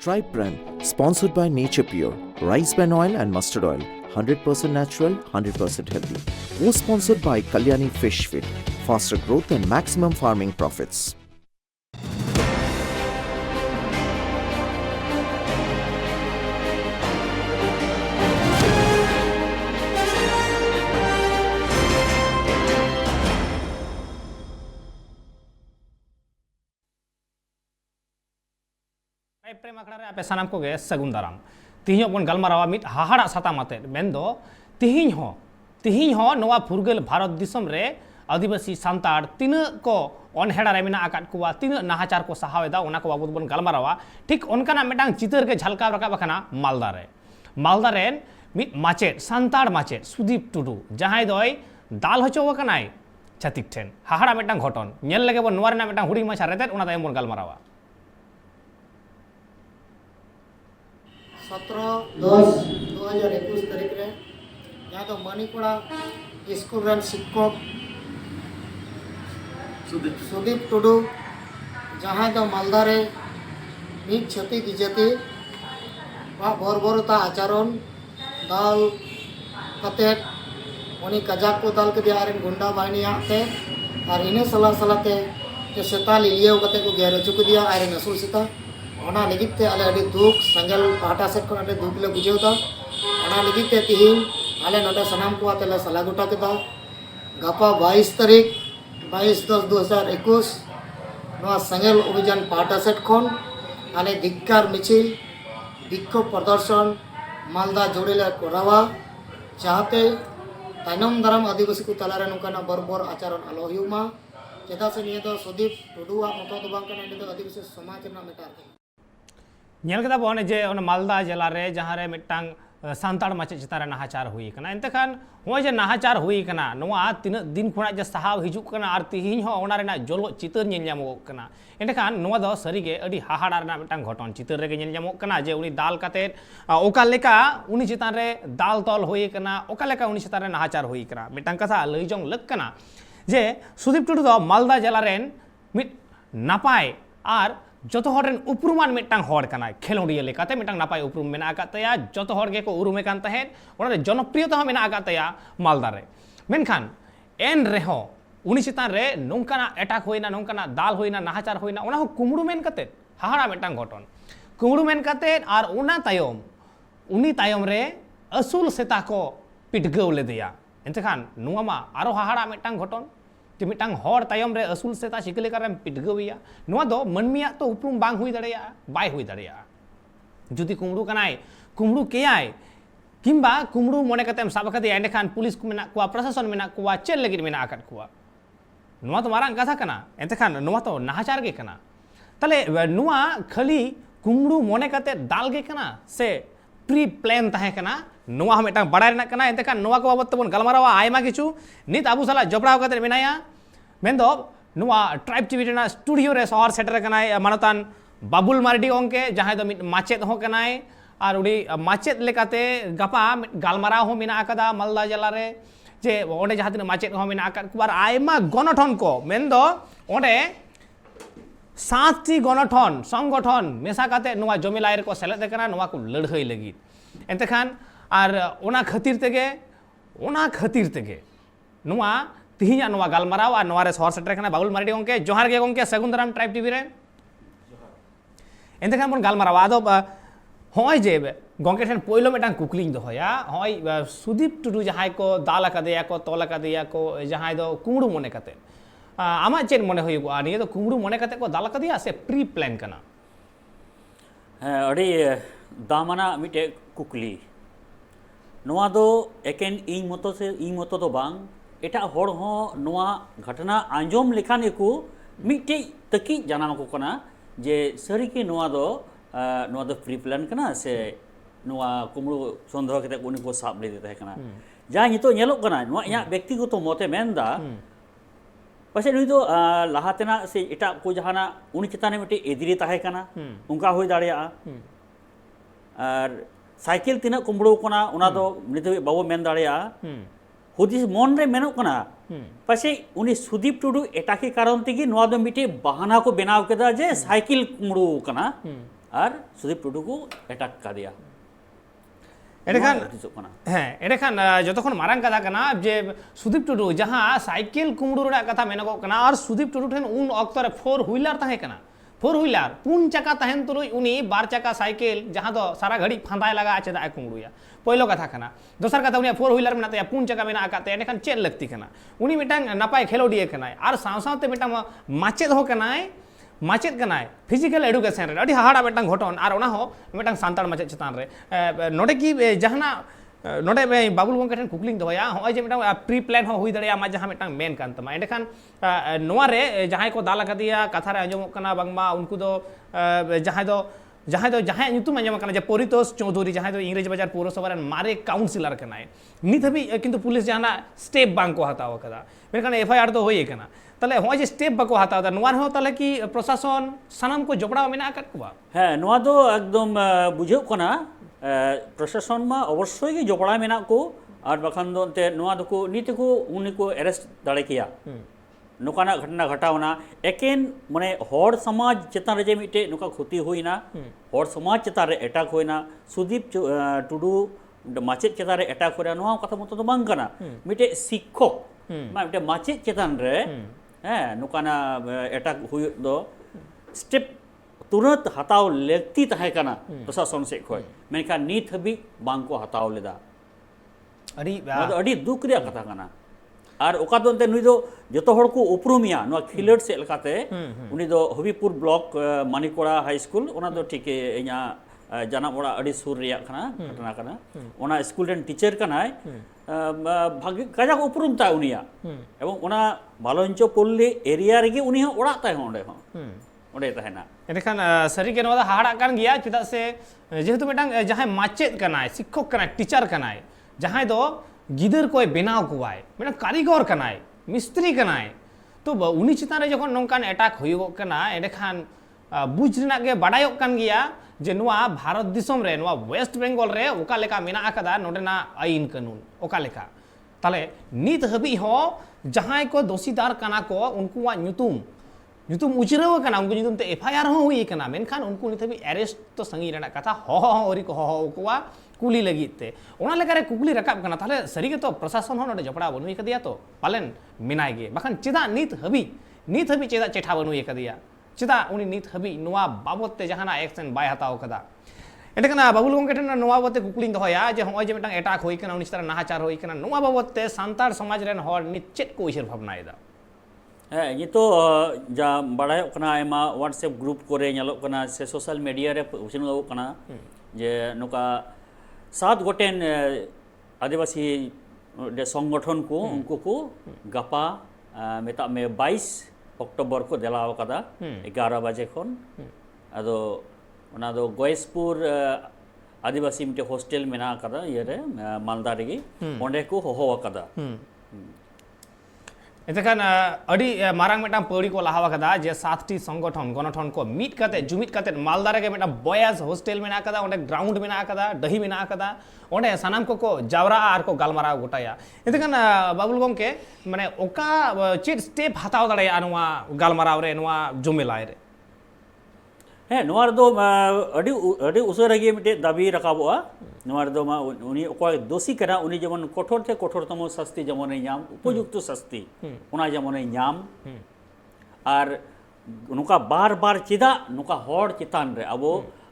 Tribe brand, sponsored by Nature Pure, rice bran oil and mustard oil, 100% natural, 100% healthy. Co-sponsored by Kalyani Fish Feed, faster growth and maximum farming profits. प्रेम अखड़ा आपे सानाम को गे सगुन दाराम तिहिं बन गलमारावा मिट हाहाड़ा साताम आते मेनदो तिहिं हो नोवा फुरगेल भारत दिसम रे आदिवासी सांताड़ तीन को अनहेड़ा रे मेना आकाद कुवा तीन नाहाचार को सहावेदा ओना को बाबू बन गलमारावा ठीक उनका मिटांग चितर के झलका रकाब खना मालदा रेन मिट माचेट सांताड़ माचेट सुदीप टुडू जहां दोय दाल होचो कनाय छतिक ठेन हाहाड़ा मिटांग घटन नेल लगे बन नोवा रेना मिटांग हुडी माछा रेतेट ओना तायम बन गलमारावा 17/10/2021 तारीख रे जहाँ तो मणिपुरा स्कूल रन शिक्षक सुदीप टुडू जहाँ तो मालदा रे मिट छती जाति बरबरता आचरण दाल कते उनी कजाक को दाल के दिया गुंडा बाहिनी आते और इन्हें सलाह सलाहते जो सेता लिलियो कते को गैर चुक दिया आयरन असूल सेता ओना लगिते आले अडी दुख संगल पाटा सेट को अडी दुख ले बुझेवता ओना लगिते तिहिं आले नोडे सनाम को आते सलाह गोटा केदा गापा 22 तारीख 22/10/2021 नोआ संगल अभियान पाटा सेट खन आले धिक्कार मिছিল विक्षोभ प्रदर्शन मालदा जोड़ेले करावा चाहते तायनम दाराम आदिवासी को तलारे नोकाना बरबर आचरण आलो हुयुमा चेदा से निये दो सुदीप टुडुआ मतो दो बांग कना निदो आदिवासी समाज ना मेटार बन जे मालदा जिला रे जहाँ रे मिटांग सांताड़ माचे चितारे नाहाचार हुई कना एंते खान हो जे नाहाचार हुई कना नोआ तीन दिन खुना जे सहाव हिजुक कना आर तिहिं हो ओना रेना जलो चितर नेल ᱧᱟᱢᱚᱜ कना एंते खान नोआ दो सरीगे अडी हाहाड़ा रेना मिटांग घटन चितर रेगे नेल ᱧᱟᱢᱚᱜ कना जे उनी दाल काते ओका लेका उनी चितान रे दाल तल हुई कना ओका लेका उनी चितान रे नाहाचार हुई कना मिटांग कथा लई जोंग लग कना जे सुदीप टुडू दो मालदा जिला रेन मिट नापाय आर जतो हरेन उपरुमान मिटांग हर कना खेलोडिया लेकाते मिटांग नापाय उपरुम मेना आकातया जतो हर गे को उरुमे कान तहेन ओना जनप्रियता हो मेना आकातया मालदा रे मेनखान एन रेहो उनी चितान रे नोंकाना अटैक होइना नोंकाना दाल होइना नाहाचार होइना ओना हो कुमड़ू मेन काते हाहाड़ा मिटांग घटन कुमड़ू मेन काते आर ओना तायम उनी तायम रे असूल सेता को पिटगव लेदिया एंतेखान नुआ मा आरो हाहाड़ा मिटांग घटन कि मिटांग हर तायम रे असूल सेता चिकले करम पिटगविया नोआ दो मनमिया तो उपरुम बांग हुई दड़ेया बाय हुई दड़ेया जुदी कुमड़ू कनाय कुमड़ू केयाय किंबा कुमड़ू मने कतेम साब कते एंडेखान पुलिस को मेना कुआ प्रशासन मेना कुआ चेल लगिर मेना आकट कुआ नोआ तो मारांग कथा कना एंतेखान नोआ तो नाहाचार गे कना तले नोआ खाली कुमड़ू मने कते दाल गे कना से प्री प्लान ताहे कना नोआ मिटांग बड़ाय रेना कना एंतेखान नोआ को बाबत तबन गलमारावा आयमा किछु नित आबू साला जबड़ाव कते मेनाया मेन्दो नुआ ट्राइब टीवी रेना स्टूडियो रे शहर सेटर कनाय मानतान बाबुल मार्डी ओंके जहां दो माचेत हो कनाय और उडी माचेत लेकाते गपा गालमाराव हो मेना आकादा मालदा जिला रे जे ओंडे जहां दिन माचेत हो मेना आकाद कुबार आयमा गणठन को मेन्दो ओंडे 7टी गणठन संगठन मेसा काते नुआ जमिलायर को सेलेद कना नुआ को लड़हई लगी एंतेखान और ओना खतिर तेगे नुआ तिहिं नोआ गलमाराव और नोआ रे शहर सेटर कना बाबुल मार्डी गोंके जोहार गे गोंके सगुन दाराम ट्राइब टीवी रे एंतेखान बन गलमाराव आदो होय जे गोंके ठन पोइलो मिटांग कुकलिंग दोहया होय सुदीप टुडू जहां को दाल कदेया को तोल कदेया को जहां दो कुमड़ू मने कते आमा चेन मने होयुगआ निये दो कुमड़ू मने कते को दाल कदेया से प्री प्लान कना अड़ी दामना मिटे कुकली नोआ दो एकेन इन मतो दो बांग एटा हर हो नोआ घटना आंजोम लेखान एको मिटे तकी जाना को कना जे सरी के नोआ दो प्री प्लान कना से नोआ कुमड़ू संदेह कते उनी को साब ले देता है कना जा नितो नेलो कना नोआ इया व्यक्तिगत मते मेनदा पासे नुई दो लाहातेना से एटा को जहाना उनी चिताने मिटे एदिरी ताहे कना उनका होय दाड़िया और साइकिल तीना कुमड़ू कना उना दो नितो बाबू मेन दाड़िया हुदिस मन रे मेनो कना पासे उनी सुदीप टुडू एटा के कारण तेगी नोआ दो मिटे बहाना को बनाव केदा जे साइकिल कुमड़ू कना ᱟᱨ ᱥᱩᱫᱤᱯ ᱴᱩᱰᱩ ᱠᱚ ᱮᱴᱟᱠ ᱠᱟᱫᱮᱭᱟ ᱮᱸᱰᱮᱠᱷᱟᱱ ᱱᱚᱣᱟ ᱦᱩᱫᱤᱥᱚᱜ ᱠᱟᱱᱟ ᱦᱮᱸ ᱮᱸᱰᱮᱠᱷᱟन ᱡᱚᱛᱚ ᱠᱷᱚᱱ ᱢᱟᱨᱟᱝ ᱠᱟᱛᱷᱟ ᱠᱟᱱᱟ ᱡᱮ ᱥᱩᱫᱤᱯ ᱴᱩᱰᱩ ᱡᱟᱦᱟᱸ ᱥᱟᱭᱠᱮᱞ ᱠᱩᱢᱲᱩ ᱨᱮᱱᱟᱜ ᱠᱟᱛᱷᱟ ᱢᱮᱱᱚᱜᱚᱜ ᱠᱟᱱᱟ ᱟᱨ ᱥᱩᱫᱤᱯ ᱴᱩᱰᱩ ᱴᱷᱮᱱ ᱩᱱ ᱚᱠᱛᱚ ᱨᱮ 4 হুইলার ᱛᱟᱦᱮᱸ ᱠᱟᱱᱟ 4 হুইলার 4 ᱪᱟᱠᱟ ᱛᱟᱦᱮᱱ ᱛᱩᱞᱩᱡ ᱩᱱᱤ 2 ᱪᱟᱠᱟ ᱥᱟᱭᱠᱮᱞ ᱡᱟᱦᱟᱸ ᱫᱚ ᱥᱟᱨᱟ ᱜᱷᱟᱹᱲᱤᱡ ᱯᱷᱟᱸᱫᱟᱭ ᱞᱟᱜᱟᱜᱼᱟ ᱪᱮᱫᱟᱜ ᱮ ᱠᱩᱢᱲᱩᱭᱟ ᱯᱳᱭᱞᱳ ᱠᱟᱛᱷᱟ ᱠᱟᱱᱟ ᱫᱚᱥᱟᱨ ᱠᱟᱛᱷᱟ ᱩᱱᱤᱭᱟᱜ 4 হুইলার ᱢᱮᱱᱟᱜ ᱛᱟᱭᱟ 4 ᱪᱟᱠᱟ ᱢᱮᱱᱟᱜ ᱟᱠᱟᱫ ᱛᱟᱭᱟ ᱮᱸᱰᱮᱠᱷᱟᱱ ᱪᱮᱫ ᱞᱟᱹᱠᱛᱤ ᱠᱟᱱᱟ ᱩᱱᱤ ᱢᱤᱫᱴᱟᱝ ᱱᱟᱯᱟᱭ ᱠᱷᱮᱞᱳᱰᱤᱭᱟᱹ ᱠᱟᱱᱟᱭ ᱟᱨ ᱥᱟᱶ ᱥᱟᱶᱛᱮ ᱢᱤᱫᱴᱟᱝ ᱢᱟᱪᱮᱫ ᱦᱚᱸ ᱠᱟᱱᱟᱭ ᱢᱟᱪᱮᱫ ᱠᱟᱱᱟᱭ ᱯᱷᱤजिক্যাল এডুকেশন ᱨᱮ ᱟᱹᱰᱤ ᱦᱟᱦᱟᱲᱟᱜ ᱢᱤᱫᱴᱟᱝ ᱜᱷᱚᱴᱚᱱ ᱟᱨ ᱚᱱᱟ ᱦᱚᱸ ᱢᱤᱫᱴᱟᱝ ᱥᱟᱱᱛᱟᱲ ᱢᱟᱪᱮᱫ ᱪᱮᱛᱟन ᱨᱮ ᱱᱚᱰᱮ ᱠᱤ ᱡᱟᱦᱟᱱᱟᱜ ᱱᱚᱰᱮ ᱵᱟᱵᱩᱞ ᱜᱚᱝᱠᱮ ᱴᱷᱮᱱ ᱠᱩᱠᱞᱤᱧ ᱫᱚᱦᱚᱭᱟ ᱦᱚᱸᱜᱼᱚᱭ ᱡᱮ ᱢᱤᱫᱴᱟᱝ ᱯᱨᱤ ᱯᱞᱟᱱ ᱦᱚᱸ ᱦᱩᱭ ᱫᱟᱲᱮᱭᱟᱜᱼᱟ ᱟᱢᱟᱜ ᱡᱟᱦᱟᱸ ᱢᱤᱫᱴᱟᱝ ᱢᱮᱱ ᱠᱟᱱ ᱛᱟᱢᱟ ᱮᱸᱰᱮᱠᱷᱟन ᱱᱚᱣᱟ ᱨᱮ ᱡᱟᱦᱟᱸᱭ ᱠᱚ ᱫᱟᱞ ᱟᱠᱟᱫᱮᱭᱟ ᱠᱟᱛᱷᱟ ᱨᱮ ᱟᱸᱡᱚᱢᱚᱜ ᱠᱟᱱᱟ ᱵᱟᱝᱢᱟ ᱩᱱᱠᱩ ᱫᱚ ᱡᱟᱦᱟᱸᱭ ᱧᱩᱛᱩᱢ ᱟᱸᱡᱚᱢ ᱠᱟᱱᱟ ᱡᱮ ᱯᱚᱨᱤᱛᱳষ চৌধুরী ᱡᱟᱦᱟᱸᱭ ᱫᱚ ᱤᱝᱨᱮᱡᱽ ᱵᱟᱡᱟᱨ ᱯᱳᱣᱨᱚᱥᱚᱵᱷᱟ ᱨᱮᱱ ᱢᱟᱨᱮ ᱠᱟউন্সিলর ᱠᱟᱱᱟᱭ ᱱᱤᱛ ᱦᱟᱹᱵᱤᱡ ᱠᱤᱱᱛᱩ ᱯᱩᱞᱤᱥ ᱡᱟᱦᱟᱱᱟᱜ ᱥᱴᱮᱯ ᱵᱟᱝ ᱠᱚ ᱦᱟᱛᱟᱣ ᱟᱠᱟᱫᱟ ᱢᱮᱱᱠᱷᱟᱱ FIR ᱫᱚ ᱦᱩᱭ ᱟᱠᱟᱱᱟ তাহলে ᱦᱚᱸᱜᱼᱚᱭ ᱡᱮ ᱥᱴᱮᱯ ᱵᱟᱠᱚ ᱦᱟᱛᱟᱣ ᱮᱫᱟ ᱱᱚᱣᱟ ᱨᱮᱦᱚᱸ ᱛᱟᱦᱚᱞᱮ ᱠᱤ ᱯᱨᱚᱥᱟᱥᱚᱱ ᱥᱟᱱᱟᱢ ᱠᱚ ᱡᱚᱯᱲᱟᱣ ᱢᱮᱱᱟᱜ ᱟᱠᱟᱫ ᱠᱚᱣᱟ ᱦᱮᱸ ᱱᱚᱣᱟ ᱫᱚ ᱮᱠᱫᱚᱢ ᱵᱩᱡᱷᱟᱹᱜ ᱠᱟᱱᱟ ᱯᱨᱚᱥᱟᱥᱚᱱ ᱢᱟ ᱚᱵᱚᱥᱥᱳᱭ ᱜᱮ ᱡᱚᱯᱲᱟᱣ ᱢᱮᱱᱟᱜ ᱠᱚ ᱟᱨ ᱵᱟᱠᱷᱟᱱ ᱫᱚ ᱮᱱᱛᱮᱫ ᱱᱚᱣᱟ ᱫᱚᱠᱚ ᱱᱤᱛ ᱠᱚ ᱩᱱᱤ ᱠᱚ ᱮᱨᱮᱥᱴ ᱫᱟᱲᱮ ᱠᱮᱭᱟ ᱱᱚᱝᱠᱟᱱᱟᱜ ᱜᱷᱚᱴᱚᱱᱟ ᱜᱷᱚᱴᱟᱣᱱᱟ ᱮᱠᱮᱱ ᱢᱟᱱᱮ ᱦᱚᱲ ᱥᱚᱢᱟᱡᱽ ᱪᱮᱛᱟᱱ ᱨᱮ ᱡᱮ ᱢᱤᱫᱴᱮᱡ ᱱᱚᱝᱠᱟ ᱠᱷᱚᱛᱤ ᱦᱩᱭᱱᱟ ᱦᱚᱲ ᱥᱚᱢᱟᱡᱽ ᱪᱮᱛᱟᱱ ᱨᱮ ᱮᱴᱟᱠ ᱦᱩᱭᱱᱟ ᱥᱩᱫᱤᱯ ᱴᱩᱰᱩ ᱢᱟᱪᱮᱫ ᱪᱮᱛᱟᱱ ᱨᱮ ᱮᱴᱟᱠ ᱦᱩᱭᱱᱟ ᱱᱚᱣᱟ ᱠᱟᱛᱷᱟ ᱢᱚᱛᱚ ᱫᱚ ᱵᱟᱝ ᱠᱟᱱᱟ ᱢᱤᱫᱴᱮᱡ ᱥᱤক্ষᱚᱠ ᱢᱤᱫᱴᱮᱡ ᱢᱟᱪᱮᱫ ᱪᱮᱛᱟन ᱨᱮ ᱦᱮᱸ ᱱᱚᱝᱠᱟᱱᱟᱜ ᱮᱴᱟᱠ ᱦᱩᱭᱩᱜ ᱫᱚ ᱥᱴᱮᱯ तुरंत हताव लगती तहे कना प्रशासन से खोय मेनखान नीत हबी बांग को हताव लेदा अड़ी दुख रे कथा कना और ओका दो नुई दो जतो हड़ को उपरुमिया नो खिलड़ से लकाते उनी दो हबीपुर ब्लॉक मानिकोड़ा हाई स्कूल ओना दो ठीक इया जाना ओड़ा अड़ी सुर रिया कना घटना कना ओना स्कूल रेन टीचर कनाय भागी काजा उपरुम ता उनिया एवं ओना बालंचो पल्ली एरिया रेगे उनी हो ओड़ा ताय होंडे हो ओडे तहना एंडखान सारी के नवा दा हाड़ा कान गया चेदा से जेहेतु मिटांग जहां माचेद कनाय शिक्षक कनाय टीचर कनाय जहां दो गिदर कोई बनाव कुवाय मिटांग कारीगर कनाय मिस्त्री कनाय तो उनी चितान रे जखन नोंकान अटैक हुयुगो कना एंडखान बुझ रेना गे बाडायोग कान गया जे नुआ भारत दिसम रे नुआ वेस्ट बेंगल रे ओका लेका मेना आकादा नोडेना आईन कानून ओका लेका ताले नित हबी हो जहां को दोषीदार कना को उनकुआ ᱧᱩᱛᱩᱢ ᱩᱪᱨᱟᱹᱣ ᱠᱟᱱᱟ ᱩᱱᱠᱩ ᱧᱩᱛᱩᱢ ᱛᱮ FIR ᱦᱚᱸ ᱦᱩᱭ ᱠᱟᱱᱟ ᱢᱮᱱᱠᱷᱟन ᱩᱱᱠᱩ ᱱᱤᱛ ᱦᱟᱹᱵᱤᱡ ᱮᱨᱮᱥᱴ ᱛᱚ ᱥᱟᱺᱜᱤᱧ ᱨᱮᱱᱟᱜ ᱠᱟᱛᱷᱟ ᱦᱚᱦᱚ ᱟᱹᱣᱨᱤ ᱠᱚ ᱦᱚᱦᱚ ᱠᱚᱣᱟ ᱠᱩᱞᱤ ᱞᱟᱹᱜᱤᱫ ᱛᱮ ᱚᱱᱟ ᱞᱮᱠᱟᱨᱮ ᱠᱩᱠᱞᱤ ᱨᱟᱠᱟᱵ ᱠᱟᱱᱟ ᱛᱟᱦᱞᱮ ᱥᱟᱹᱨᱤ ᱜᱮᱛᱚ ᱯᱨᱚᱥᱟᱥᱚᱱ ᱦᱚᱸ ᱱᱚᱰᱮ ᱡᱚᱯᱲᱟᱣ ᱵᱟᱹᱱᱩᱭ ᱠᱟᱫᱮᱭᱟ ᱛᱚ ᱯᱟᱞᱮᱱ ᱢᱮᱱᱟᱭ ᱜᱮ ᱵᱟᱠᱷᱟᱱ ᱪᱮᱫᱟᱜ ᱱᱤᱛ ᱦᱟᱹᱵᱤᱡ ᱪᱮᱫᱟᱜ ᱪᱮᱴᱷᱟ ᱵᱟᱹᱱᱩᱭ ᱠᱟᱫᱮᱭᱟ ᱪᱮᱫᱟᱜ ᱩᱱᱤ ᱱᱤᱛ ᱦᱟᱹᱵᱤᱡ ᱱᱚᱣᱟ ᱵᱟᱵᱚᱫ ᱛᱮ ᱡᱟᱦᱟᱱᱟᱜ ᱮᱠᱥᱮᱱ ᱵᱟᱭ ᱦᱟᱛᱟᱣ ᱠᱟᱫᱟ ᱮᱸᱰᱮᱠᱷᱟᱱ ᱵᱟᱵᱩᱞ ᱜᱚᱝᱠᱮ ᱴᱷᱮᱱ ᱱᱚᱣᱟ ᱵᱟᱵᱚᱫ ᱛᱮ ᱠᱩᱠᱞᱤᱧ ᱫᱚᱦᱚᱭᱟ ᱡᱮ ᱦᱚᱸᱜᱼᱚᱭ ᱡᱮ ᱢᱤᱫᱴᱟᱝ ᱮᱴᱟᱠ ᱦᱩᱭ ᱠᱟᱱᱟ ᱩᱱᱤ ᱪᱮᱛᱟᱱ ᱱᱟᱦᱟᱪᱟᱨ ᱦᱩᱭ ᱠᱟᱱᱟ ᱱᱚᱣᱟ ᱵᱟᱵᱚᱫ ᱛᱮ ᱥᱟᱱᱛᱟᱲ ᱥᱚᱢᱟᱡᱽ ᱨᱮᱱ ᱦᱚᱲ ᱱᱤᱛ ᱪᱮᱫ ᱠᱚ ᱩᱭᱦᱟᱹᱨ ᱵᱷᱟᱵᱽᱱᱟᱭᱮᱫᱟ ये तो जा बाड़ायोग कना एमा व्हाट्सएप ग्रुप कोरे ñalok kana से सोशल मीडिया रे उछनगो कना जे नोका 7 गोटेन आदिवासी दे संगठन को उनको को गपा मेता में 22 अक्टूबर को देलाव कदा 11 बजे खन अदो ओना दो गोयसपुर आदिवासी मिटे हॉस्टल मेना कदा ये रे मालदा रेगी ओंडे को होहो कदा एतखान अड़ी मारांग मिटांग पौड़ी को लाहावा कदा जे 7टी संगठन गणठन को मीट काते जुमिट काते मालदा रे मिटांग बॉयज हॉस्टल मेना कदा ओंडे ग्राउंड मेना कदा दही मेना कदा ओंडे सानाम को जावरा आर को गालमाराव गोटाया एतखान बाबुल गंके माने ओका चेट स्टेप हताव दाड़ेया नोवा गालमाराव रे नोवा जुमेलाय रे है नोवार दो अड़ी उसरा गे मिटे दाबी रकाबोआ नोवार दो मा उनी ओकय दोषी करा उनी जेमन कठोर थे कठोरतम शास्ति जेमन नाम उपयुक्त शास्ति उना जेमन नाम और नुका बार बार चेदा नुका हड़ चितान रे अब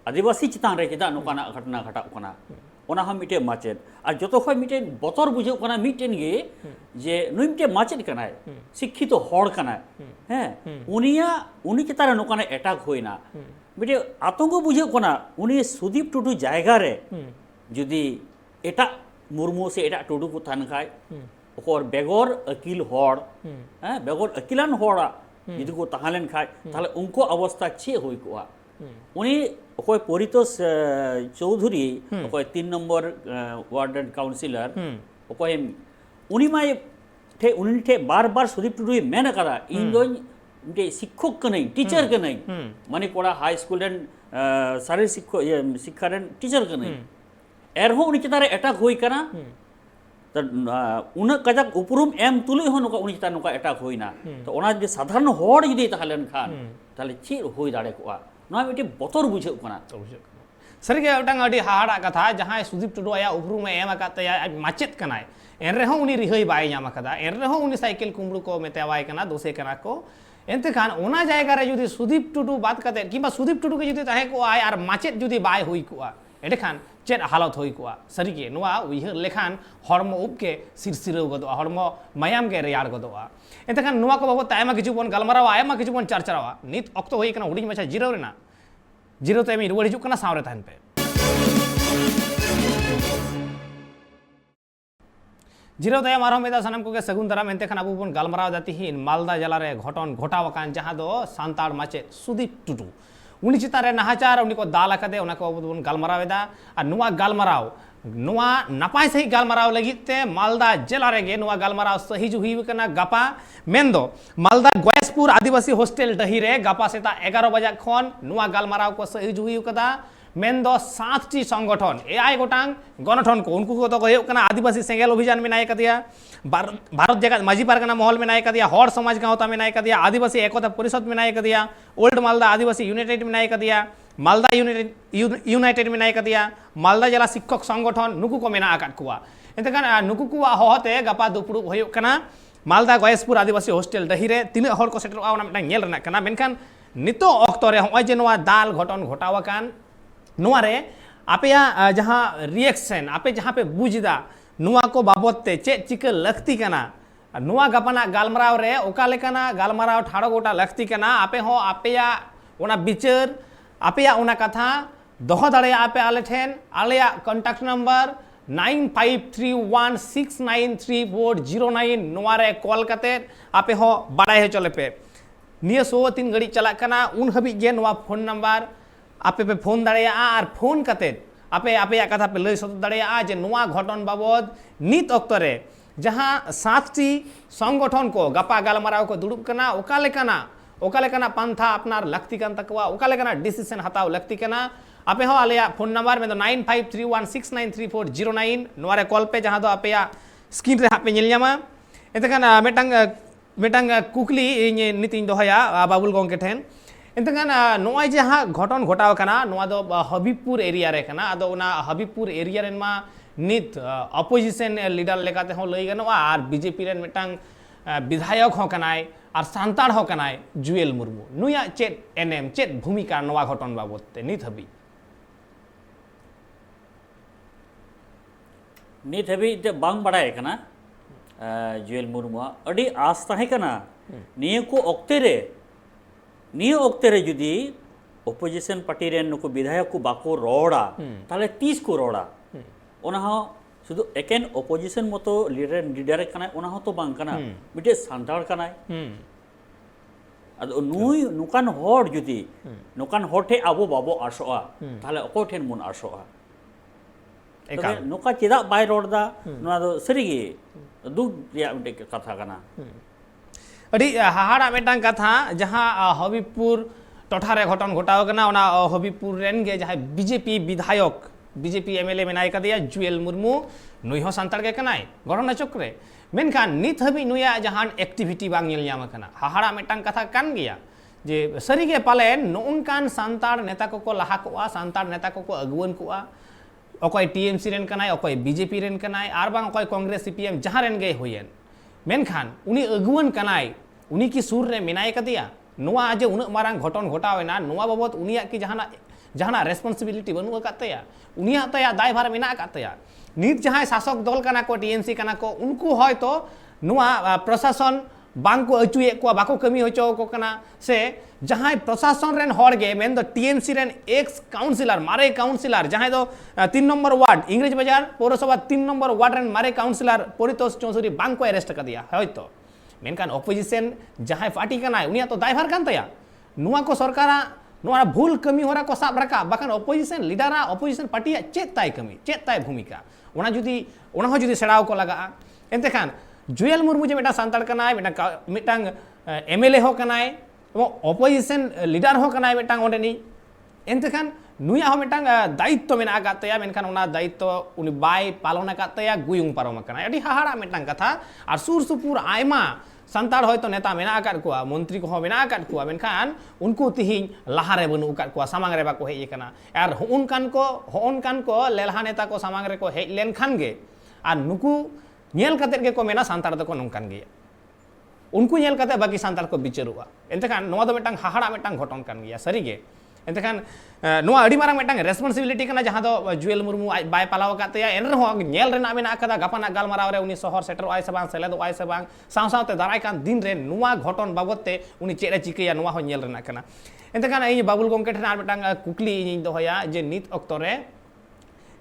आदिवासी चितान रे चेदा नुकाना घटना घटा कना ओना हम मिटे माचेद और जतो खय मिटे बतर बुझे कना मिटेन गे जे नुई मिटे माचेद कनाय शिक्षित हड़ कनाय हैं उनी चितान रे नुकाना अटैक होइना मिटे आतंक बुझे कना उनी सुदीप टुडू जायगा रे जुदी एटा मुर्मू से एटा टुडू को थान खाय और बेगर अकिल हड़ हैं बेगर अकिलान हड़ा जुदी को तहालेन खाय ताले उनको अवस्था छे होई कोआ उनी ओकोय Paritosh Chaudhary ओकोय 3 number ward councillor ओकोय उनी माय ठे उनी ठे बार बार सुदीप टुडू मेन कदा इन दो मिटे शिक्षक कनै टीचर कनै माने कोड़ा हाई स्कूल रेन सारे शिक्षा रेन टीचर कनै एरहो उनी चितारे अटैक होई कना तो उन कजक उपरुम एम तुलुई हो नुका उनी चितान नुका अटैक होइना तो ओना जे साधारण हड़ जदि ताहलेन खान ताले चे होई दाड़े कोआ नोआ मिटे बतर बुझे कना सरी अड़ी हाड़ा कथा जहाँ सुदीप टुडू आया उपरूम एम माचेद कनाय एनरेहों उनी रिहाई बाय नाम अकदा एनरेहों उनी साइकिल कुमड़ू को मेतावाय कना दोषे कना को एनते खान ओना जायगा रे जुदी सुदीप टुडू बात कते किबा सुदीप टुडू के जुदी ताहे को आय आर माचेद जुदी बाय हुई कुआ एडे खान चेद हालत हुई कुआ सरी के नोआ उइहर लेखान हरमो उब के सिरसिरव गदोआ हरमो मायाम के रेयार गदोआ एनते खान नोआ को बाबो तायमा किछु बन गलमरावा आयमा किछु बन चर्चावा नित अक्तो हुई कना हुडिंग मछा जिरो रेना जीरो ते रुआड़ हिजुग कना सावरे तहन पे जीरो तयम आरो मेदा सनम को के सगुन दाराम एनते खान अबु बन गालमराव दाती हिन मालदा जिला रे घटन घटावकान जहां दो सांताड़ माचे सुदीप टुडू उनी चितान रे नाहाचार उनी को दाल अकदे उना को अबु बन गालमरावेदा आ नुआ गालमराव नुआ नपाय सही गालमराव लगिते मालदा जिला रे गे नुआ गालमराव सही जु हुई कना गपा मेंदो मालदा गयसपुर आदिवासी हॉस्टल डही रे गपा सेता 11 बजे खन नुआ गालमराव को सही जु हुई कदा मेंदो 7टी संगठन एआई गोटांग गणठन को उनको तो कहे कना आदिवासी सेंगेल अभियान में नाय कदिया भारत जगत माजी पारगना महल में नाय कदिया हर समाज गांवता में नाय कदिया आदिवासी एकता परिषद में नाय कदिया ओल्ड मालदा आदिवासी यूनाइटेड में नाय कदिया मालदा यूनाइटेड में नाय कदिया मालदा जिला शिक्षक संगठन नुकु को मेना आकाट कुआ एतकान नुकु कुआ होते गपा दुपुड़ु होयो कना मालदा गयसपुर आदिवासी हॉस्टल डही रे तिना हर को सेटरवा ओना मिटन नेल रना कना मेनखान नितो अक्तो रे होय जे नोआ दाल घटन घटावाकान नोआ रे आपे जहाँ रिएक्शन आपे जहाँ पे बुझदा नोआ को बाबत ते चे चिका लक्ति कना नोआ गपना गालमराव रे ओका लेकाना गालमराव ठाड़ो गोटा लक्ति कना आपे हो आपे ओना बिचार आपे ओना कथा दोहो दाड़े आपे आले ठेन आलेया कॉन्टैक्ट नंबर 9531693409 नोआ रे कॉल कते आपे हो बाड़ाय हो चले पे निया 3 घड़ी चला कना उन हबी जे नोआ फोन नंबर आपे पे फोन दाड़ेया और फोन कते आपे आपे कथा पे लय सद दाड़ेया जे नोआ घटन बाबद नित अक्तो रे जहां 7टी संगठन को गपा गालमराव को दुड़ुब कना ओका लेकाना पंथा अपनार लक्ति कान तकवा ओका लेकाना डिसीजन हताव लक्ति कना आपे हो आलेया फोन नंबर में 9531693409 नोआ रे कॉल पे जहां दो आपे स्क्रीन रे आपे नेल न्यामा एतकान मेटांग कुकली नितिन दोहया बाबुल गोंके ठेन एनतेखान नोआ जहाँ घटन घटाव कना नोआ दो हबीबपुर एरिया रे कना आदो उना हबीबपुर एरिया रेन मा नित अपोजिशन लीडर लेकाते हो लई गनोआ और बीजेपी रेन मिटांग विधायक हो कनाय और सांताड़ हो कनाय जुएल मुर्मू नुया चेत एनएम चेत भूमिका नोआ घटन बाबत ते नित हबी ते बांग बड़ाय कना जुएल मुर्मू अड़ी आस ताहे कना निये को ओक्ते रे निये ओक्ते रे जुदी अपोजिशन पार्टी रेन नुको विधायक को बाको रोड़ा ताले 30 को रोड़ा ओना हो शुधु एकेन अपोजिशन मतो लीडर कनाय ओना हो तो बांग कना मिटे सांताड़ कनाय अदो नुई नुकान होड़ जुदी नुकान होठे आबो बाबो आसोआ ताले अको ठेन मुन आसोआ तबे नुका चेदा बाय रोड़दा नोआ दो सरीगे दुख रिया मिटे कथा कना अड़ी हाहाड़ा मेटांग कथा जहाँ हबीबपुर टोठारे घटन घटाव कना ओना हबीबपुर रेन गे जहाँ बीजेपी विधायक बीजेपी एमएलए मेनाय कदिया जुएल मुर्मू नुई हो सांताड़ के कनाय घटना चक्रे मेनखान नित हबी नुया जहां एक्टिविटी बांग नेल न्याम कना हाहाड़ा मेटांग कथा कान गया जे सरी गे पाले नोनकान सांताड़ नेता को लहा कोआ सांताड़ नेता को अगुवन कोआ अकोय टीएमसी रेन कनाय अकोय बीजेपी रेन कनाय आर बांग अकोय कांग्रेस सीपीएम जहां रेन गे होयेन मेनखान उनी अगुवन कनाय उनी की सुर रे मेनाय कदिया नोआ जे उन मारांग घटन घटावेना नोआ बाबत उनिया की जहाना रेस्पॉन्सिबिलिटी बनु अकातया उनिया तया दायभार मेना अकातया नित जहां शासक दल कना को टीएमसी कना को उनको हयतो नोआ प्रशासन बांग को अचुए को बाको कमी होचो को कना से जहां प्रशासन रेन हर गे मेन दो टीएमसी रेन एक्स काउंसिलर मारे काउंसिलर जहां दो 3 नंबर वार्ड इंग्रेज बाजार पौरसभा 3 नंबर वार्ड रेन मारे काउंसिलर परितोष चौधरी बांग को अरेस्ट कर दिया हयतो मेनकान अपोजिशन जहां पार्टी कना उनिया तो दायभार कान तया नुआ को सरकारा नुआ भूल कमी होरा को साब रका बाकान अपोजिशन लीडरा अपोजिशन पार्टी चेत ताय कमी चेत ताय भूमिका ओना जुदी सेड़ाव को लगा एनतेखान जुएल मुर्मू जे मेटा सांताड़ कनाय मिटांग एमएलए हो कनाय अपोजिशन लीडर हो कनाय मिटांग ओंडेनी एनतेखान नुया हो मिटांग दायित्व मेना आकात तया मेनखान उना दायित्व उनी बाय पालन आकात तया गुयुंग पारम आकना अडी हाहाड़ा मिटांग कथा आर सुर सुपुर आयमा संताड़ होयतो नेता मेना आकात कुआ मंत्री को मेना आकात कुआ मेनखान उनको तिहिं लाहारे बनु आकात कुआ सामांग रे बाको हेज कना आर होउनकान को लेलहा नेता को सामांग रे को हेज लेनखान गे आर नुकु नेल कतेत गे को मेना संताड़ दको नोंकान गे उनको नेल कते बाकी संताड़ को बिचारुआ एंतखान नोआ दो मिटांग हाहाड़ा मिटांग घटन कान गया सरी गे एंतखान नोआ अडी मारांग मिटांग रेस्पॉन्सिबिलिटी कना जहां दो जुएल मुर्मू बाय पालाव कातया एनरहो नेल रेना मेना कदा गपाना गालमाराव रे उनी शहर सेटर आय से बांग सेलेद आय से बांग साव सावते दाराय कान दिन रे नोआ घटन बाबतते उनी चेरे चिकया नोआ हो नेल रेना कना एंतखान इ बाबुल गोंके ठन आर मिटांग कुकली इ दोहया जे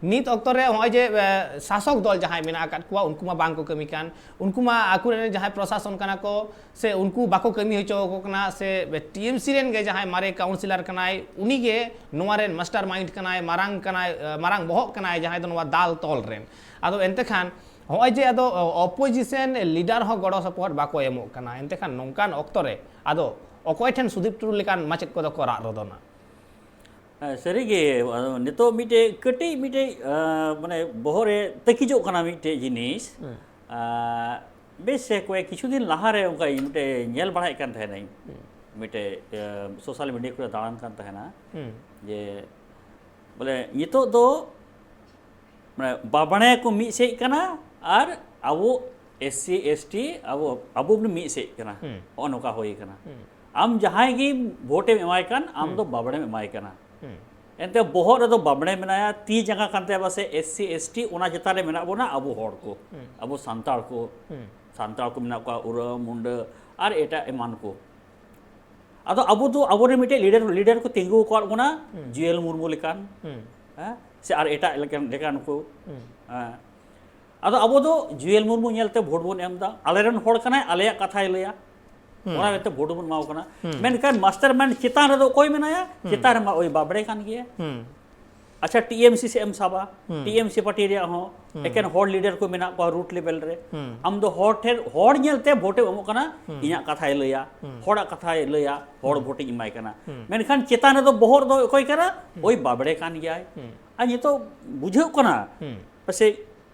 नीत ऑक्टर रे होय जे शासक दल जहां मेना आकात कुआ उनको मा बांग को कमी कान उनको मा आकुरे जहां प्रशासन कना को से उनको बाको कमी होचो को कना से टीएमसी रेन गे जहां मारे काउंसिलर कनाय उनी गे नोवा रेन मास्टर माइंड कनाय मारांग बहक कनाय जहां दो नोवा दाल तोल रेन आदो एंते खान होय जे आदो अपोजिशन लीडर हो गड़ो सपोर्ट बाको एमो कना एंते खान नोंकान ऑक्टर रे आदो अकोय ठेन सुदीप टुरु लेकान माचेत को दो को राग रोदना सरीगे नितो मिटे कटी मिटे माने बहरे तकिजो कना मिटे जिनिस बेस से कोई किछु दिन लाहारे उनका मिटे नेल बढ़ाई कान थाय नहीं मिटे सोशल मीडिया को दान कान थाय ना जे बोले नितो दो माने बाबणे को मी से कना आर आवो एससी एसटी आवो मी से कना अनोका होई कना आम जहां गी वोटे एमाय कान आम दो बाबणे एमाय कना एंते बहुत रे बाबणे मेनाया ती जगह कानते बसे एससी एसटी ओना जता रे मेना बोना अबो हड़ को अबो सांताड़ को मेना को उरा मुंड आर एटा एमान को आदो अबो रे मिटे लीडर को तिंगु को बोना जुएल मुर्मू लेकान से आर एटा लेकान को आदो अबो दो जुएल मुर्मू नेलते भोट बोन एमदा आलेरन हड़ कनाय आलेया कथाय लया ओना बेते भोट बोन माव कना मेनखान मास्टर माइंड चितान रे कोई मेनाया चितान मा ओई बाबड़े कान गिया अच्छा टीएमसी से एम साबा टीएमसी पार्टी रे हो एकेन हॉर लीडर को मेना को रूट लेवल रे आम दो हॉर नेलते भोटे एमो कना इया कथाय लया हॉड़ा कथाय लया हॉड़ भोटे इमाय कना मेनखान चितान दो बहर दो कोई करा ओई बाबड़े कान गिया आ ये तो बुझो कना पसे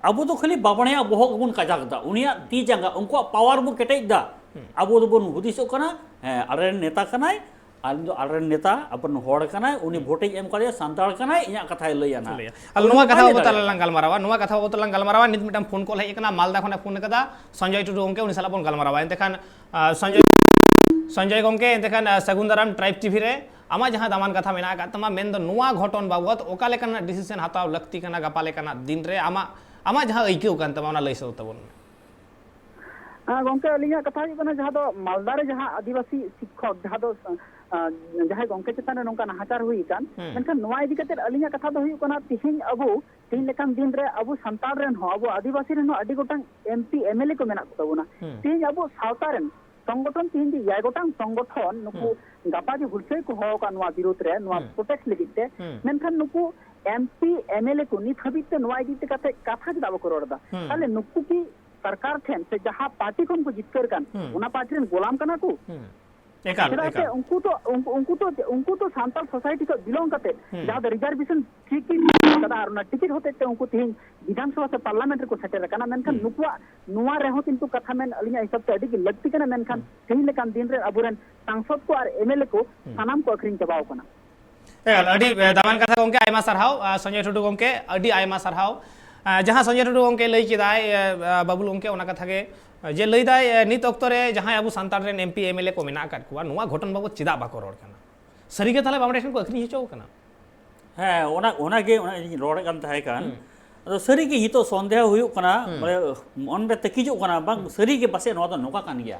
अब तो खाली बाबणया बहक बुन काजाकदा उनिया ती जांगा उनको पावर बु केटेदा अब दो बुन हुदिसो कना आरे नेता कनाय आलिन दो आरे नेता अपन होड़ कनाय उनी भोटे एम करे सांताड़ कनाय इया कथा लैया ना अल नोवा कथा बोतल लंगल मारावा नोवा कथा बोतल लंगल मारावा नित मिटम फोन कॉल है एकना मालदा खने फोन कदा संजय टुडू गोंके उनी साला फोन गल मारावा एंतखान संजय गोंके एंतखान सगुंदराम ट्राइब टीवी रे आमा जहां दामान कथा मेना का तमा मेन दो नोवा घटन बाबत ओका लेकना डिसीजन हाताव लक्ति कना गपा लेकना दिन रे आमा जहां अइकेउ कान तमा ओना लैसो तबन गोंके अलिया कथा कना जहां दो मालदा रे जहां आदिवासी शिक्षक जहां दो जहां गोंके चेतन नोंका नाहाचार हुई कान मेनखान नोवा इदी कते अलिया कथा दो हुई कना तिहिन लेकान दिन रे अबो संताल रेन हो अबो आदिवासी रेन अडी गोटांग एमपी एमएलए को मेना तबना तिहिन अबो सावता रेन संगठन तिहिन दी याय गोटांग संगठन नुकु गापा जे हुलसे को हो का नोवा विरोध रे नोवा प्रोटेस्ट लगिते मेनखान नुकु एमपी एमएलए को नित हबिते नोवा इदी ते कते कथा जे दाबो करोड़दा ताले नुकु की सरकार ठेन से जहां पार्टी को जितकर कान उना पार्टी रेन गोलाम कना को एकाल उनको तो सांताल सोसाइटी को बिलोंग करते जहां रिजर्वेशन ठीक कदा और टिकट होते ते उनको तिहिन विधानसभा से पार्लियामेंट को सेटेर कना मेनखान नुकुआ नुआ रेहो किंतु कथा मेन अलिया हिसाब से अडी लगती कना मेनखान तिहिन लेकान दिन रे अबुरन सांसद को और एमएलए को सानाम को अखरिन चबाव कना एकाल अडी दामान कथा गोंके आयमा सरहाव संजय टुडू गोंके अडी आयमा सरहाव जहां संजय टुडू गोंके लई किदाय बाबुल गोंके ओना कथा के जे लईदाय नित ऑक्तो रे जहां Abu Santal rain MP MLA को मेना काट कुआ नोवा घटन बाबू चिदा बाको रोड कना सरी के थाले बामडे को अखरी हिचो कना ओना के रोड कान थाय कान अदो सरी के हितो संदेह हुयो कना माने मन रे तकिजो कना बांग सरी के पासे नोवा तो नोका कान गया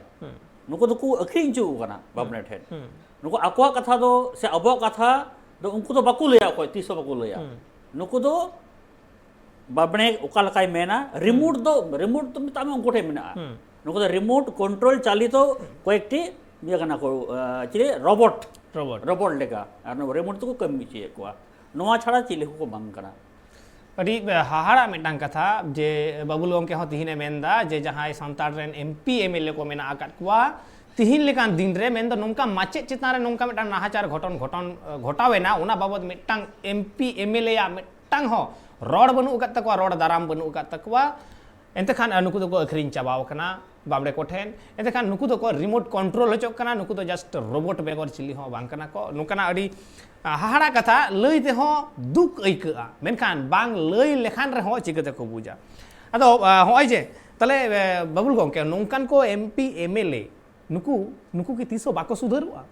नुको तो को अखरी हिचो कना बामडे ठेन नुको आकोआ कथा दो से अबो कथा दो उनको तो बाको लया कोई तीसो बाको लया नुको दो बाबणे ओका लकाय मेना रिमोट तो मितामे उनको ठे मेना नुको दो रिमोट कंट्रोल चालित कोएकटी बिया कना को चिले रोबोट लेका आर रिमोट तो को कमी चे को नोवा छाड़ा चिले को बांग कना अडी हाहाड़ा मिटांग कथा जे बाबुल गोंके हो तिहिने मेनदा जे जहां सांताल रेन एमपी एमएलए को मेना आकात कुआ तिहिन लेकान दिन रे मेन दो नोंका माचे चितान रे नोंका मिटांग नाहाचार घटावेना उना बाबद मिटांग एमपी एमएलए या मिटांग हो रोड बनु उकत तकवा रोड दाराम बनु उकत तकवा एंते खान नुकु दो को अखरिन चाबाव कना बामड़े को ठेन एंते खान नुकु दो को रिमोट कंट्रोल होचो कना नुकु दो जस्ट रोबोट बेगर चिली हो बांग कना को नुकना अडी हाहाड़ा कथा लई ते हो दुख अइका मेनखान बांग लई लेखान रे हो चिकते को बुझा अदो होय जे तले बबुल गोंके नोंकान को एमपी एमएलए नुकु की तीसो बाको सुधरवा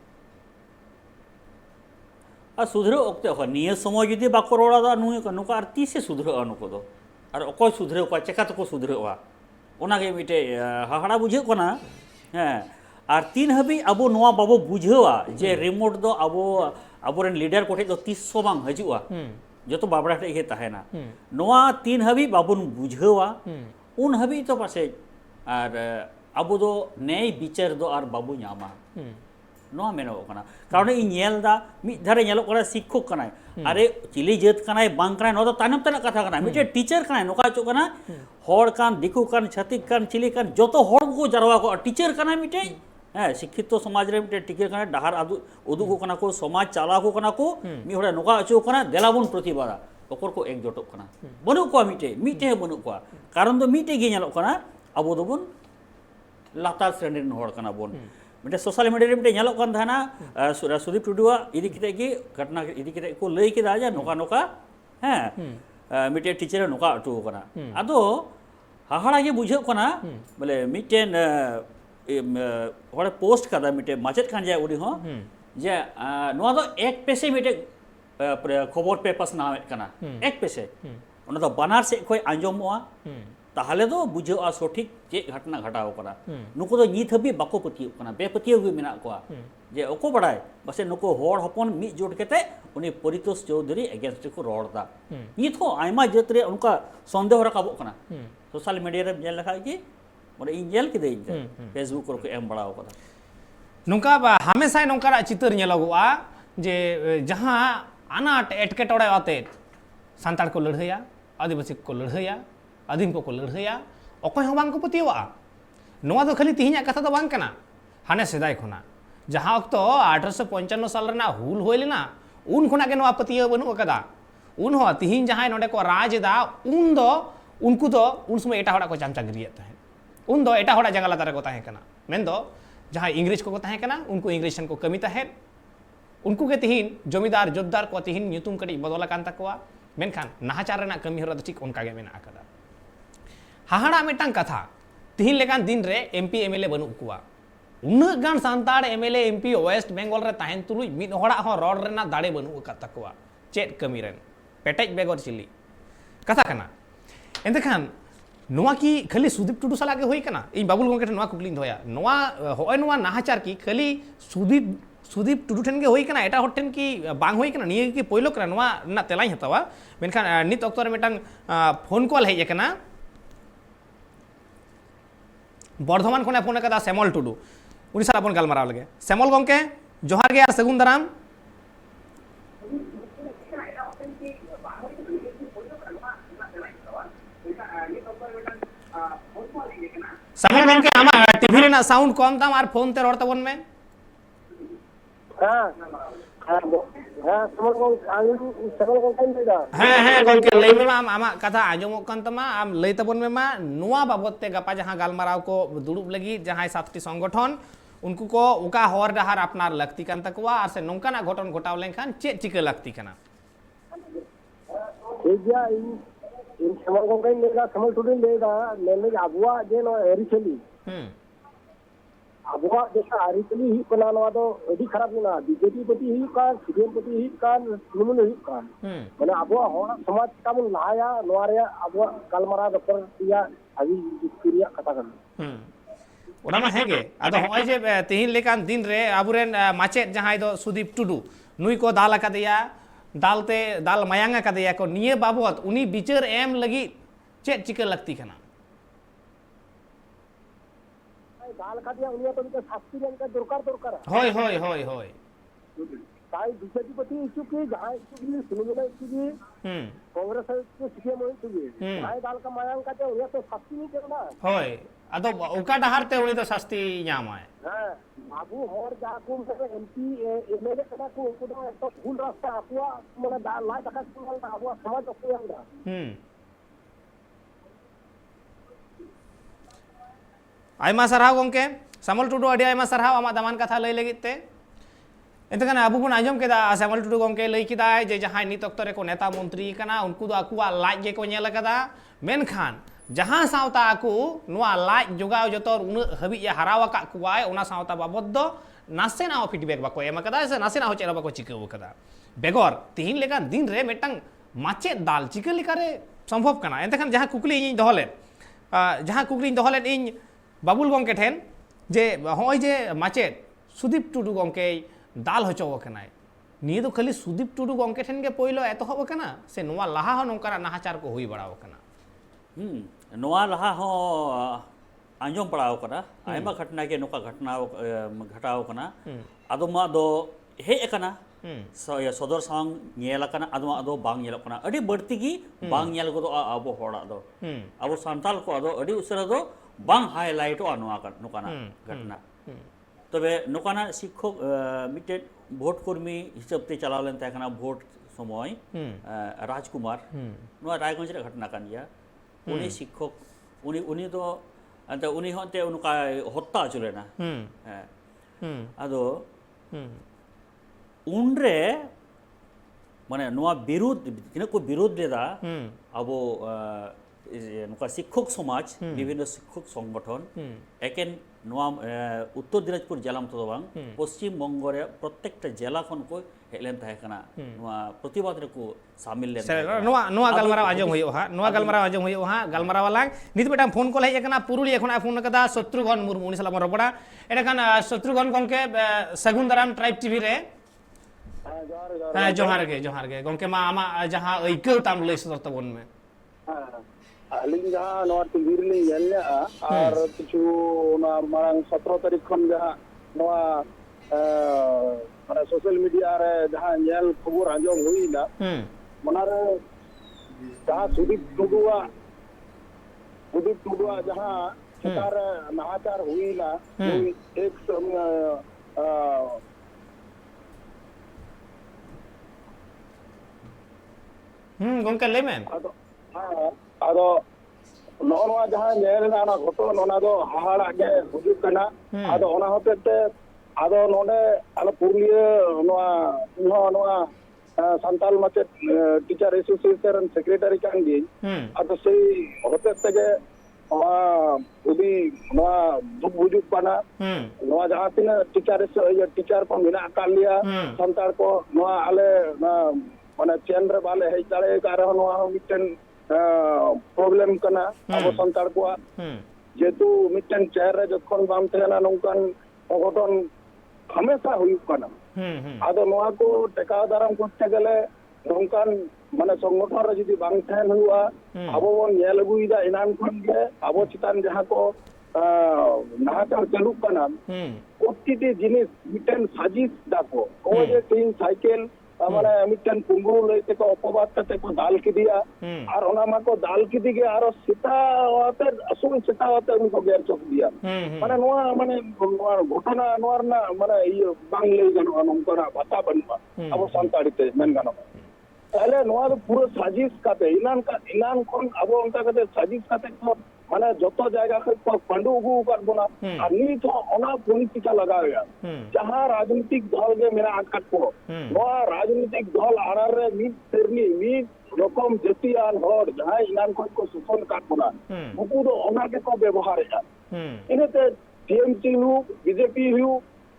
और सुधरे ओक्ते हो निये समय जुदी बाको रोड़ा दा नुका आर तीसे सुधरे नुको दो और अकोय सुधरे को चेका तको सुधरे ओनागे मिटे हाहाड़ा बुझे कोना हैं और तीन हबी अबो नोआ बाबो बुझेवा जे रिमोट दो अबोरेन लीडर कोठे दो 300 बांग हजुआ जो तो बाबड़ा ठे तहेना नोआ तीन हबी बाबुन बुझेवा उन हबी तो पासे और अबो दो न्याय विचार दो और बाबू न्यामा नोआ मेनो कना कारण इ नेल दा मि धारे नेलो कना शिक्षक कना अरे चिली जेत कना बांग कना नो तो तानम तना कथा कना मिटे टीचर कना नोका चो कना होड़ कान दिकु कान छतिक कान चिली कान जोतो होड़ को जरवा को टीचर कना मिटे शिक्षित तो समाज रे मिटे टीचर कना डहार उदु को कना को समाज चाला को कना को मि होड़ा नोका चो कना देलाबुन प्रतिबादा ओकर को एकजुट कना बनु को मिटे बनु को कारण दो मिटे गे नेलो कना अबो दोबुन लातार श्रेणी होड़ कना बोन मिटे सोशल मीडिया रे मिटे नेलो कन थाना सुदीप टुडुआ इदी किते की घटना इदी किते को लई केदा जा नोका नोका मिटे टीचर नोका अटू कना आदो हाहाड़ा गे बुझे कना बोले मिटेन होड़े पोस्ट कदा मिटे माचेत कान जाय उडी हो जे नोआ दो एक पेसे मिटे खबर पे पास नाम कना एक पेसे ओना दो बनार से कोई आंजमोआ ताहले दो बुझे सठिक चे घटना घटाव करा नुको दो नीत हबी बाको पतियो कना बेपतियो गे मेना को जे ओको बड़ाय बसे नुको होड़ हपन मी जोड़ केते उनी परितोष चौधरी अगेंस्ट को रोड़दा नीत हो आयमा जतरे उनका संदेह रकाबो कना सोशल मीडिया रे जेल लखा की मोरे इंजेल के दे फेसबुक को एम बड़ाव करा नुका हमेशा नोंका चितर नेलगोआ जे जहां अनाट एटकेटोड़े आते सांताड़ को लड़हैया आदिवासी को लड़हैया आदिम को लड़हैया अकय हो बांग को पतियवा नोआ दो खाली तिहिना कथा दो बांग कना हाने सेदाय खुना जहां अक्तो 1855 साल रना हुल होय लेना उन खुना के नोआ पतिय बनु कदा उन हो तिहिन जहां नोडे को राज दा उन दो उनको दो उन समय एटा होड़ा को चामचागिरिया तहे उन दो एटा होड़ा जंगला तारे को ताहे कना मेन दो जहां इंग्लिश को ताहे कना उनको इंग्लिशन को कमी ताहे उनको के तिहिन जमीदार जोद्दार को तिहिन ᱧᱩᱛᱩᱢ कड़ी बदला कान तकवा मेनखान नाहाचार रेना कमी होरा ठीक उनका गे मेना कदा हाहाड़ा मिटांग कथा तिहिन लेकान दिन रे एमपी एमएलए बनु कुआ उन्ना गान सांताड़ एमएलए एमपी वेस्ट बेंगल रे ताहेन तुलुई मिद होड़ा हो रोड रेना दाड़े बनु का तकवा चेत कमी रेन पेटेज बेगर चिली कथा कना एंतखान नोआ की खाली सुदीप टुडू साला के होई कना इन बाबुल गोंके नोआ कुकलिन धोया नोआ होय नोआ नाहाचार की खाली सुदीप टुडू ठेन के होई कना एटा होटेन की बांग होई कना निये की पोइलो कना नोआ ना तेलाई हतावा मेनखान नित अक्तो रे मिटांग फोन कॉल हेज कना बर्धमान खने फोन कदा सेमल टुडू उनी साला अपन गालमाराव लगे सेमल गोंके जोहार गे यार सगुन दाराम सेमल गोंके आमा टीवी रेना साउंड कम ताम आर फोन ते रोड तबन में गोंके लई में आमा कथा आजमो कन तमा आम लई तबन में मा नुआ बाबत ते गपा जहां गालमाराव को दुड़ुब लगी जहां सातटी संगठन उनको को उका होर डहार अपनार लगती कान तकवा आर से नोंकाना घटन घटाव लेनखान चे चिके लगती कना ठीक गया इन समल को कहीं लेगा समल टुडे लेगा लेने अबुआ जे नो एरिचली अबुआ जैसा एरिचली ही बनाना तो अभी खराब ना बीजेपी पति ही का सीएम पति ही का निमुन ही का माने अबुआ होना समाज का मन लाया नोरे अबुआ कलमरा दपर दिया अभी क्रिया कथा कर ओना मा हेगे आदो होय जे तिहिन लेकान दिन रे आबुरेन माचेत जहां दो सुदीप टुडू नुई को दाल का दिया दाल मायांगा का दिया को निये बाबत उनी बिचार एम लगी चेत चिके लगती कना दाल का दिया उनिया तो शास्त्री जन का दरकार होय ताई बीजेपी पति इशू की जहां इशू की सुनिला इशू की कांग्रेस के सीएम होई थी भाई दाल का मायांगा तो उनिया तो शास्त्री नहीं करना होय आदो उका डहार ते उनी तो शास्त्री न्याम है हां abu hor jakum se MP MLA kana ko unku do to bhul rasta akwa mane lai taka kual da abu samaj okuyang da Aima सरहाव गंके सामल टुडू अडी आयमा सरहाव आमा दामान कथा लई लगित ते एंतखान अबू बन आजम केदा सामल टुडू गंके लई किदाय जे जहां नित अक्तरे को नेता मंत्री कना उनको दो आकुआ लाज गे को नेल कदा मेनखान जहां सावता आकु नुआ लाज जोगाव जतोर उन हबि या हरावा का कुआय उना सावता बाबद दो नासे ना फीडबैक बाको एम कदा से नासे ना हो चेरा बाको चिकव कदा बेगोर तीन लेका दिन रे मेटंग माचे दाल चिकन लेकारे संभव कना एंतखान जहां कुकली इन दहले जहां कुकली इन दहले इन बाबुल गंके ठेन जे हय जे माचेद सुदीप टुडू गंके दाल हचो कनाय निये दो खाली सुदीप टुडू गंके ठेन के पहिलो एतहब कना से नोवा लाहा हो नोंकारा नाहाचार को हुई बड़ाव कना नोआ लहा हो आंजम पड़ाव कना आयमा घटना के नोका घटना घटाव कना आदमा दो हे कना सदर सांग नेला कना आदमा दो बांग नेला कना अडी बढ़ती की बांग नेल को आबो होड़ा दो आबो सांताल को आदो अडी उसरा दो बांग हाईलाइट नोकाना घटना तबे नोकाना शिक्षक मिटे भोट कर्मी हिसाब ते चलाव लेन तहकना भोट समय राजकुमार नोआ रायगंज रे घटना कान गया उनी शिक्षक उनी उनी तो अंत उनी होते उनका हत्या चलेना आदो उनरे माने नोआ विरोध किने को विरोध लेदा अबो नुका शिक्षक समाज विभिन्न शिक्षक संगठन एकेन नोआ उत्तर दिनाजपुर जिला मत बांग पश्चिम बंगरे प्रत्येकटा जिला खन को हेलेन तहकना नोआ प्रतिवाद रे को शामिल लेन नोआ नोआ गलमराव आजम होयो हा नोआ गलमराव आजम होयो हा गलमराव वाला नित बेटा फोन कॉल हेज कना पुरुलिया खना फोन कदा शत्रुघ्न मुर्मू उनी सलाम रपड़ा एटा खान शत्रुघ्न गंके सगुन दाराम ट्राइब टीवी रे जोहार गे गंके मा आमा जहां ऐकौ ताम लई सदर तबन में अलिंग जहाँ नोआ टीवी रे येले और किछु ना मांग 17 तारीख खन जहाँ नोआ माने सोशल मीडिया रे जहाँ येल खबर आजम हुईना मनारे जहाँ सुदीप टुडुआ जहाँ सरकार नाहाचार हुईना एक गंके ले में आदो नोआ जहाँ नेलना ना घटन ओना दो हाहाड़ा के हुजुक कना आदो ओना होते आदो नोने आलो पुरुलिया नोआ संताल माचेद टीचर एसोसिएशन सेक्रेटरी कान दी आदो से होते तगे उदी नोआ दुख हुजुक कना नोआ जहाँ तीना टीचर को मिना कर लिया संताल को नोआ आले माने चेन रे बाले हेज दाड़े कार नोआ मिटन प्रॉब्लम कना अब संतार को जेतु मिटन चेहर रे जखन बाम तेना नोंकान अघटन हमेशा हुई कना आदो नोआ को टेका दाराम करते गेले नोंकान माने संगठन रे जदी बांग थेन हुआ अब बोन नेल गुइदा इनान खन के अब चितान जहां को नाहाचार चालू कना प्रतिटी जिनिस मिटन साजिश दाको ओ जे तीन साइकिल माने मिटन कुंगरू लेते को अपवाद करते को दाल की दिया और ओना मा को दाल की दी के और सीतावाते असुल सीतावाते उनको गेर चोक दिया माने नोआ माने घटना नोर ना माने ये बांग ले गनो नोंकरा भाता बनवा अब संताड़ीते मेन गनो पहले नोआ पूरा साजिश काते इनान कोन अब उनका कते साजिश काते को माने जतो जायगा को पंडू उगु कर बोना और नी तो ओना पॉलिटिका लगाया जहां राजनीतिक दल के मेरा आटकट को नोआ राजनीतिक दल आरार रे नी तेरनी नी रकम जतियान हर जहां इनान को सुसन काट बोना उकु दो ओना के को व्यवहार है इनेते टीएमसी हु बीजेपी हु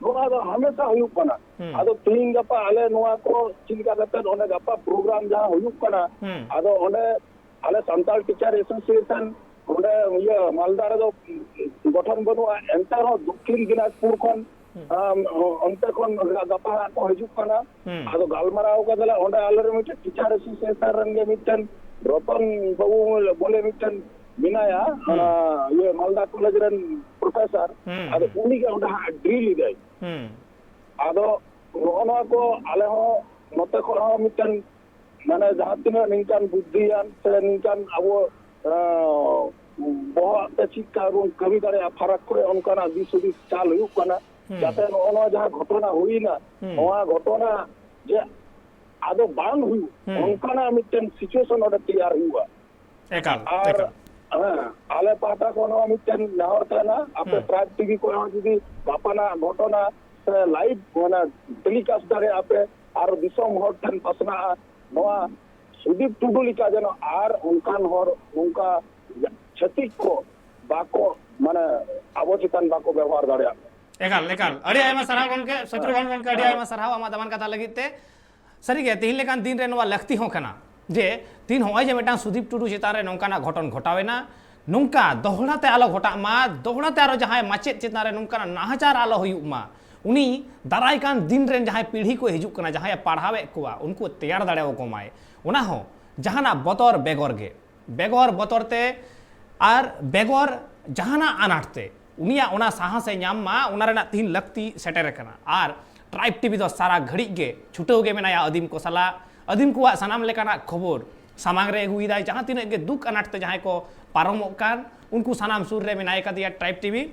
नोआ दो हमेशा हुई कना आदो तीन गपा आले नोआ को चिंता करते ओने गपा प्रोग्राम जहां हुई कना आदो ओने आले संताल टीचर एसोसिएशन ओने ये मालदा रे दो गठन बनुआ एंटर दक्षिण दिनाजपुर खन अंते खन गपा को हिजु कना आदो गालमराव का दला ओंडे आलरे मिटे टीचर एसोसिएशन रंगे मिटन रतन बाबू बोले मिटन मिनाया ये मालदा कॉलेज रन प्रोफेसर आदो उनी के ओंडे ड्रिल दे आदो नोना को आले हो नते को मिटन माने जहां तिना निकान बुद्धियान से निकान अब बहुत अच्छी कारून कभी करे फरक करे उनका ना 20 चाल हुई कना যাতে নয় যাহা ঘটনা হই না নয়া ঘটনা যে আদৌ বাং হুই অনকানা মিটেন সিচুয়েশন ওটা তৈয়ার হুয়া একাল আর একাল হ্যাঁ আলে পাটা কোনো মিটেন নেওয়ার থানা আপনি ট্রাইব টিভি করে যদি বাপানা ঘটনা লাইভ মানে টেলিকাস্ট দাঁড়ে আপনি আর দিশম হর ঠেন পাসনা নয়া সুদীপ টুডু লিখা যেন আর অনকান হর নৌকা ছতিক কো বাকো মানে আবো চিতান বাকো ব্যবহার দাঁড়িয়ে একাল একাল আড়ি আয়মা সারাও গমকে শত্রুঘ্ন গমকে আড়ি আয়মা সারাও আমা দামান কাथा लगी ते सरी गे तिहिन लेकान दिन रे नवा लक्ति हो कना जे तीन होय जे मेटा सुदीप टुडू चितान रे नोंकाना घटन घटावेना नोंका दोहड़ाते आलो घटा मा दोहड़ाते आरो जहाय माचेत चितान रे नोंकाना नाहचार आलो हुयु मा उनी दाराय कान दिन रे जहाय पीढ़ी को हिजुक कना जहाय पढ़ावे कोआ उनको तैयार दाड़ेओ को माय उना हो जहाना बतर बेगर बतरते और बेगर जहाना अनाटते उनिया उना साहस नाम मा उना रेना तीन लक्ति सेटर कना और ट्राइब टीवी तो सारा घड़ी गे छुटो गे मेनाया अदीम को सला अदीम को सनाम लेकाना खबर सामांग रे हुईदा जहां तीन गे दुख अनाटते जहां को पारमो कान उनको सनाम सुर रे मेनाय का दिया ट्राइब टीवी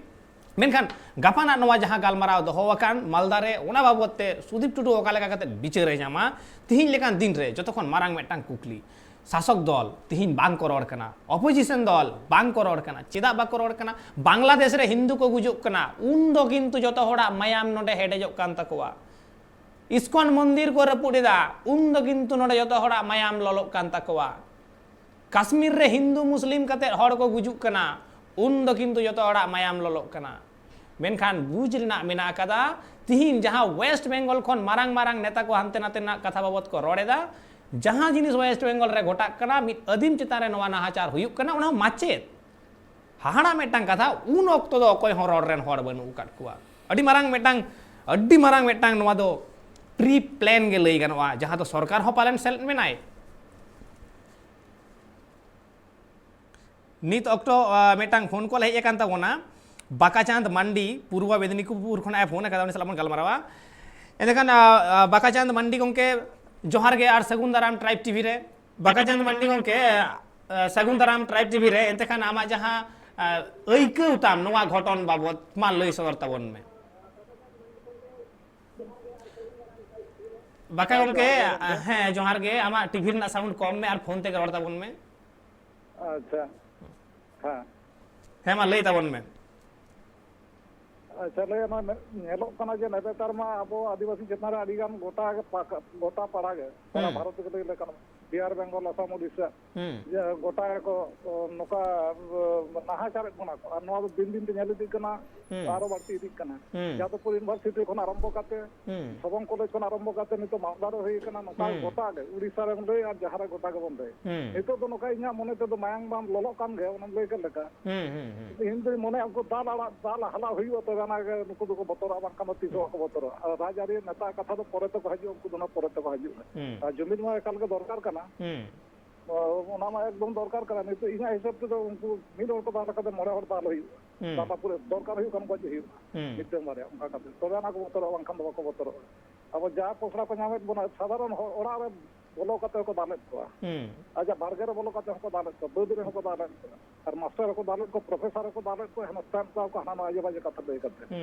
मेनखान गापाना नवा जहां गालमाराव दोहोवाकान मालदा रे उना बाबते सुदीप टुडू ओका लेका कते बिचारे जामा तिहिन लेकान दिन रे जतखन मारांग मेटांग कुकली शासक दल तिहिन बांग को रड़ कना अपोजिशन दल बांग को रड़ कना चेदा बाको रड़ कना बांग्लादेश रे हिंदू को गुजुक कना उन दो किंतु जतो होड़ा मायाम नोडे हेडेजोक कान तकोवा इस्कॉन मंदिर को रपुडेदा उन दो किंतु नोडे जतो होड़ा मायाम ललोक कान तकोवा कश्मीर रे हिंदू मुस्लिम कते हड़ को गुजुक कना उन दो किंतु जतो होड़ा मायाम ललोक कना मेनखान बुझ रेना मेना कदा तिहिन जहां वेस्ट बेंगल खन मारांग मारांग नेता को हानते नाते ना कथा बाबत को रड़ेदा जहां जिनिस वेस्ट बेंगल रे घोटा कना मित अदीम चितान रे नवा नाहाचार हुयुक कना उना माचेत हाहाड़ा मेटांग कथा उन ऑक्तो दो कोई हो रड़ रेन हड़ बनु काट कुआ अडी मारांग मेटांग नवा दो प्री प्लान गे लई गनवा जहां तो सरकार हो पालन सेल मेनाय नित ऑक्टो मेटांग फोन कॉल हेज कान ताबोना बाकाचांद मंडी पूर्व मेदिनीपुर खन आय फोन कदा उनी सलामन गलमारावा एनखान बाकाचांद मंडी गंके जोहार गे आर सगुन दाराम ट्राइब टीवी रे बाकाचांद मंडी गंके सगुन दाराम ट्राइब टीवी रे एनतेखान आमा जहां ऐकौ ताम नवा घटन बाबत मा लई सदर ताबन में बाका गंके हैं जोहार गे आमा टीवी ना साउंड कम में और फोन ते रड़ ताबन में अच्छा हाँ है मा लई ताबन में अच्छा लगे नेलोक कना जे नेबेतार मा अब आदिवासी चेतना अड़ीगान गोटा पड़ा गे सारा भारत के लेकर बिहार बेंगल असम उड़ीसा गोटा को नोका नाहाचार कोना नवा दिन दिन ते नेलिति कना आरो बाड़ती इदी कना जादवपुर यूनिवर्सिटी खन आरंभ काते सबम कॉलेज खन आरंभ काते नितो मालदार होई कना नोका गोटा गे उड़ीसा रे बंदे और जहारा गोटा के बंदे नितो तो नोका इኛ मने ते तो मायांग बाम लोलो कान गे ओनम लई के लेका हिंदू मने हमको दाल हला हुई तो गाना के नुको दुको बतर बांग का मती को बतर राजारी नेता कथा तो परे तो हजू उनको दोना परे तो हजू जमीन में एकाल के दरकार कना ओना मा एकदम दरकार करा नहीं तो इना हिसाब तो उनको मिल और को दाल का मोरे और दाल हुई दाता पूरे दरकार हुई कम गज हुई मिते मारे उनका का तो गाना को बतर बांग का को बतर अब जा पोसरा को नामे बना साधारण ओड़ा रे बोलो कते को दाल को अच्छा बारगे रे बोलो कते को दाल को दूध रे को दाल और मास्टर को दाल को प्रोफेसर को दाल को हिंदुस्तान को हाना आजे बाजे कथा दे करते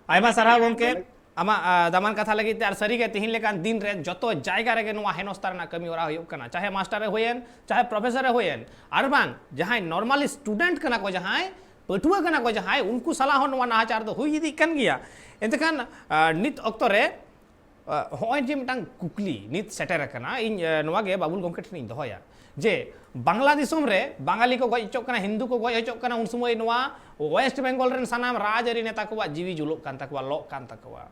आयमा सारा गंके आमा दामान कथा लगी तार सरी के तिहिन लेकान दिन रे जतो जायगा रे नुवा हेनस्तार ना कमी ओरा हुयुक कना चाहे मास्टर होयन चाहे प्रोफेसर होयन आर बांग जहां नॉर्मली स्टूडेंट कना को जहां पठुआ कना को जहां उनको सलाह नुवा नाहाचार दो हुई इदी कन गया एतखान नित ऑक्तो रे होय जे मिटांग कुकली नित सेटर कना इन नुवा गे बाबुल गंके ठिन दोहया जे बांग्लादेश रे बांगाली को गज हचोक कना हिंदू को गज हचोक कना उन समय नुवा वेस्ट बेंगल रेन सनाम राजरी नेता को जीवी जुलुक कान तकवा लोक कान तकवा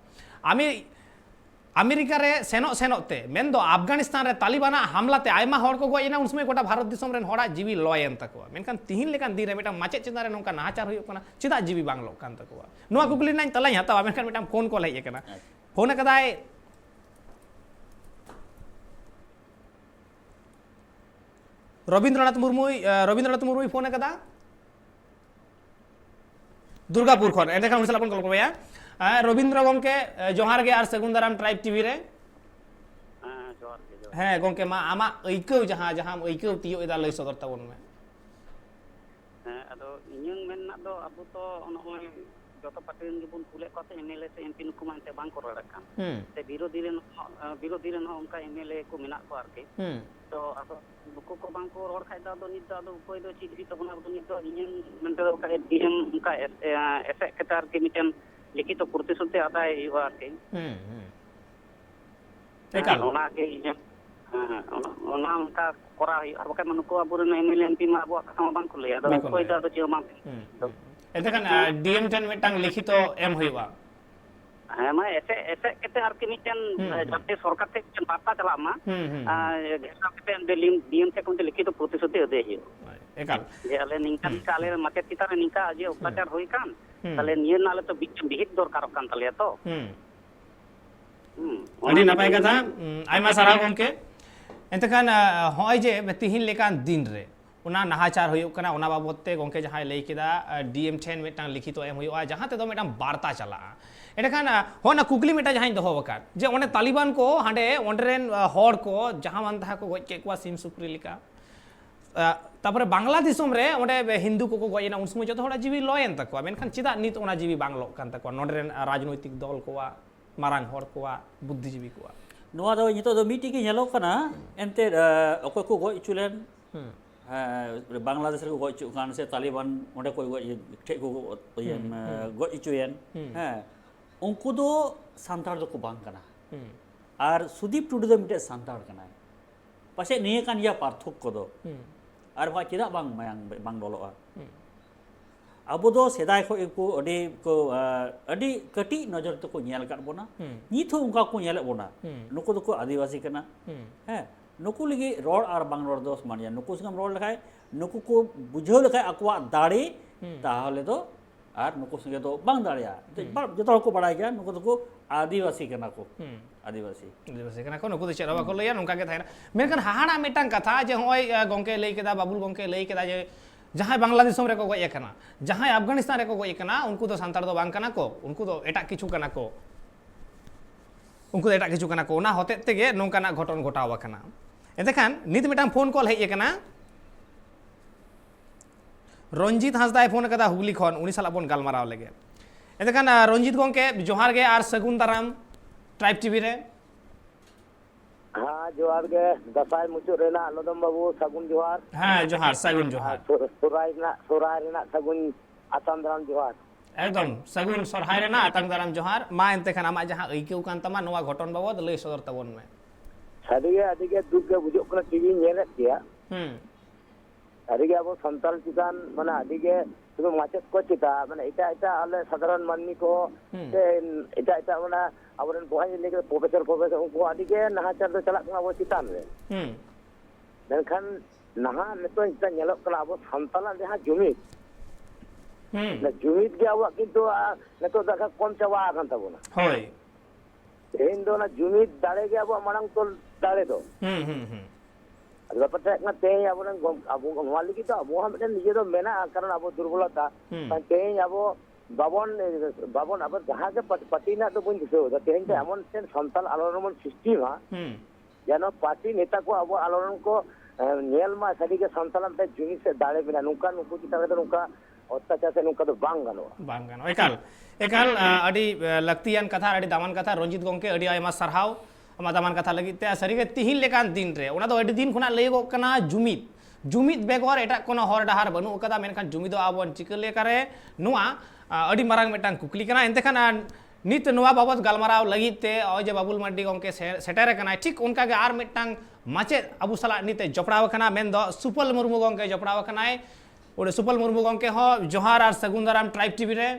अमेरिका रे सेनोते मेन दो अफगानिस्तान रे तालिबान हमलाते आयमा हड़ को गजना उन समय गोटा भारत दिसम रेन हड़ा जीवी लयन तकवा मेनखान तिहिन लेकान दिन रे मेटा माचे चिंता रे नोका नाहाचार हुयुक कना चिदा जीवी बांग लोक कान तकवा नोआ कुकली नाइन तलाई हतावा मेनखान मेटा फोन कॉल हेज कना फोन कदाय रविंद्रनाथ मुर्मू फोन कदा दुर्गापुर खन एंडेखान उन सलापन कॉल करबया रविंद्र गंके जोहार गे आर सगुन दाराम ट्राइब टीवी रे हाँ गंके मा आमा ऐकौ जहां जहां ऐकौ तियो एदा लई सदर ताबन में हाँ अदो इᱧ मेनना दो अब तो joto parti ren gibon kule kote MLA se MP nuku mante bang ko radakan te birodhi ren onka MLA ko menak ko arke to ado nuku ko bang ko ror khai da do nit da do koy do chid hi to bana do nit do inen mente do ka DM ka efek ketar ke miten likito प्रतिश्रुति आदाय हुआ arke ekal ona ke inen ona onka kora ar bakan manuko aburen MLA MP ma abo sama bang ko le ado koy da do chema entekan DM10 mitang likhito em huiwa ᱦᱮᱸ ᱢᱟ ᱮᱥᱮ ᱠᱟᱛᱮ ᱟᱨᱠᱤ ᱢᱤᱫᱴᱮᱱ ᱡᱟᱛᱮ ᱥᱚᱨᱠᱟᱨ ᱴᱷᱮᱱ ᱢᱤᱫᱴᱮᱱ ᱵᱟᱨᱛᱟ ᱪᱟᱞᱟᱜ ᱢᱟ ᱜᱷᱮᱥᱟ ᱠᱟᱛᱮ ᱰᱤএᱢ ᱴᱷᱮᱱ ᱠᱷᱚᱱ ᱞᱤᱠᱷᱤᱛᱚ ᱯᱨᱚᱛᱤশ্ᱨᱩᱛᱤ ᱟᱹᱫᱟᱹᱭ ᱦᱩᱭᱩᱜᱼᱟ ekal ᱡᱮ ᱟᱞᱮ ᱱᱤᱝᱠᱟ ᱟᱞᱮ ᱢᱟᱪᱮᱫ ᱪᱮᱛᱟᱱ ᱨᱮ ᱱᱤᱝᱠᱟ ᱡᱮ ᱚᱛᱛᱟᱪᱟᱨ ᱦᱩᱭ ᱠᱟᱱ ᱛᱟᱦᱞᱮ ᱱᱤᱭᱟᱹ ᱨᱮᱱᱟᱜ ᱟᱞᱮ ᱛᱚ ᱵᱤᱦᱤᱛ ᱫᱚᱨᱠᱟᱨᱚᱜ ᱠᱟᱱ ᱛᱟᱞᱮᱭᱟ ᱛᱚ ᱟᱹᱰᱤ ᱱᱟᱯᱟᱭ ᱠᱟᱛᱷᱟ ᱟᱭᱢᱟ ᱥᱟᱨᱦᱟᱣ ᱜᱚᱢᱠᱮ ᱮᱱᱛᱮᱠᱷᱟᱱ ᱦᱚᱸᱜᱼᱚᱭ ᱡᱮ ᱛᱤᱦᱤᱧ ᱞᱮᱠᱟᱱ ᱫᱤᱱ ᱨᱮ ᱚᱱᱟ ᱱᱟᱦᱟᱪᱟᱨ ᱦᱩᱭᱩᱜ ᱠᱟᱱᱟ ᱚᱱᱟ ᱵᱟᱵᱚᱫ ᱛᱮ ᱜᱚᱢᱠᱮ ᱡᱟᱦᱟᱸᱭ ᱞᱟᱹᱭ ᱠᱮᱫᱟ DM10 ᱢᱤᱫᱴᱟᱝ ᱞᱤᱠᱷᱤᱛᱚ ᱮᱢ ᱦᱩᱭᱩᱜᱼᱟ ᱡᱟᱦᱟᱸ ᱛᱮᱫᱚ ᱢᱤᱫᱴᱟᱝ ᱵᱟᱨᱛᱟ ᱪᱟᱞᱟᱜᱼᱟ ᱮᱸᱰᱮᱠᱷᱟᱱ ᱦᱚᱸᱜᱼᱚ ᱠᱩᱠᱞᱤ ᱢᱤᱫᱴᱟᱝ ᱡᱟᱦᱟᱸᱧ ᱫᱚᱦᱚ ᱟᱠᱟᱫ ᱡᱮ ᱚᱱᱮ ᱛᱟᱞᱤᱵᱟᱱ ᱠᱚ ᱦᱟᱸᱰᱮ ᱚᱸᱰᱮᱨᱮᱱ ᱦᱚᱲ ᱠᱚ ᱡᱟᱦᱟᱸ ᱢᱟᱱ ᱛᱟᱦᱟᱸ ᱠᱚ ᱜᱚᱡ ᱠᱮᱫ ᱠᱚᱣᱟ ᱥᱤᱢ ᱥᱩᱠᱨᱤ ᱞᱮᱠᱟ ᱛᱟᱯᱚᱨᱮ ᱵᱟᱝᱞᱟ ᱫᱤᱥᱚᱢ ᱨᱮ ᱚᱸᱰᱮ ᱦᱤᱱᱫᱩ ᱠᱚᱠᱚ ᱜᱚᱡ ᱮᱱᱟ ᱩᱱ ᱥᱚᱢᱚᱭ ᱡᱚᱛᱚ ᱦᱚᱲᱟᱜ ᱡᱤᱣᱤ ᱞᱚᱭᱮᱱ ᱛᱟᱠᱚᱣᱟ ᱢᱮᱱᱠᱷᱟन ᱪᱮᱫᱟᱜ ᱱᱤᱛ ᱚᱱᱟ ᱡᱤᱣᱤ ᱵᱟᱝ ᱞᱚᱜ ᱠᱟᱱ ᱛᱟᱠᱚᱣᱟ ᱱᱚᱸᱰᱮᱨᱮᱱ ᱨᱟᱡᱽᱱᱳᱭᱛᱤᱠ ᱫᱚᱞ ᱠᱚᱣᱟᱜ ᱢᱟᱨᱟᱝ ᱦᱚᱲ ᱠᱚᱣᱟᱜ ᱵᱩᱫᱽᱫᱷᱤᱡীᱵী ᱠᱚᱣᱟᱜ ᱱᱚᱣᱟ ᱫᱚ ᱱᱤᱛᱚᱜ ᱫᱚ ᱢᱤᱫᱴᱤᱡ ᱜᱮ ᱧᱮᱞᱚᱜ ᱠᱟᱱᱟ ᱮᱱᱛᱮ ᱚᱠᱚᱭ ᱠᱚ ᱜᱚᱡ ᱚᱪᱚ ᱞᱮᱱ ᱵᱟᱝᱞᱟᱫᱮᱥ ᱨᱮᱠᱚ ᱜᱚᱡ ᱚᱪᱚᱜ ᱠᱟᱱ ᱥᱮ ᱛᱟᱞᱤᱵᱟᱱ ᱚᱸᱰᱮ ᱠᱚ ᱴᱷᱮᱡ ᱠᱚ ᱜᱚᱡ ᱚᱪᱚᱭᱮᱱ उनको दो सान्ताड़ दो को बांग कना और सुदीप टुडू दो मिटे सान्ताड़ कना पासे निये कान या पार्थक को दो और वहाँ चेदा बांग मयांग बांग डोलोआ अब दो सेदाय को अडी कटी नजर तो को न्याल कर बोना नीथो उनका को न्याल बोना नुको तो को आदिवासी कना है नुको लगी रोड और बांग रोड दो मानिया नुको संगम रोड लखाए नुको को बुझो लखाए अकवा दाड़ी ताहले दो और नुको संगे तो बांग दाड़िया जो को बड़ा गया नुको तो को आदिवासी कना को आदिवासी कना को नुको तो चेरा बाको लैया नुका के थायना मेनखान हाहाड़ा मिटांग कथा जे होय गोंके लई केदा बाबुल गोंके लई केदा जे जहां बांग्लादेश में को गए कना जहां अफगानिस्तान रे को गए कना उनको तो सांताड़ दो बांग कना को उनको तो एटा किछु कना को उनको तो एटा किछु कना को ना होते तेगे नोंकाना घटन घटावा कना एतेखान नित मिटांग फोन कॉल हेज कना रंजीत हांसदा फोन कदा हुगली खन उनी साला बन गालमाराव लगे एतेखान रंजीत गोंके जोहार गे आर सगुन दाराम ट्राइब टीवी रे हाँ जोहार गे दसाई मुचु रेना लोदम बाबू सगुन जोहार हाँ जोहार सगुन जोहार सोराय रेना सगुन आतम दाराम जोहार एकदम सगुन सोरहाय रेना आतम दाराम जोहार मा एंतेखान आमा जहां अइकेउ कान तमा नोवा घटन बाबद लई सदर तबन में अदिगे दुख गे बुझुक कना टीवी नेलेत गया अदिगे अब संताल चितान माने अदिगे शुधु माचेत को चिता माने एटा एटा आले साधारण माननी को से एटा एटा माने अबरन बहाय लेके प्रोफेसर उनको अदिगे नाहाचार दो चलाक कना वो चितान रे मेनखान नाहा नितो इता नेलोक कना अब संताला जहां जुमिद जुमिद गे अब किंतु नितो दाखा कम चावा आकन तबना होय तेन दो ना जुमिद दाड़े गे अब मांग तो दाड़े दो ब्यापार तेज अब लगी तो अब निजे तो मेना कारण अब दुर्बलता तेज अब बाबन बाबन अब जहाँ के पार्टी ना तो बन दिशा तेज तो एमन सानताल आलोड़न सृष्टि मा जेन पार्टी नेता को अब आलोड़न को नेल मा सारी के सानताल जुमी से दाड़े मेना नुका नुकु चिता तो नुका अत्याचार से नुका तो बांग गानो एकाल एकाल अडी लक्तियान कथा अडी दामान कथा रंजीत गोंके अडी आयमा सरहाव दामान कथा लगी सारी तिहिन लेकान दिन रे उना तो अडी दिन खुना लैगो कना जुमिद जुमिद बेगर एटा कोनो हर डाहार बनु कदा मेनखान जुमिद आबन चिका लेकारे नुआ अडी मारांग मेटांग कुकली कना एंतेखान नित नुआ बाबत गालमाराव लगी ते ओय जे बाबुल मार्डी गोंके सेटेरे कना ठीक उनका के आर मेटांग माचे अबु साला निते जपड़ाव कना मेन दो सुपल मुर्मू गोंके जपड़ाव कनाय ओडे सुपल मुर्मू गोंके हो जोहार आर सगुन दाराम ट्राइब टीवी रे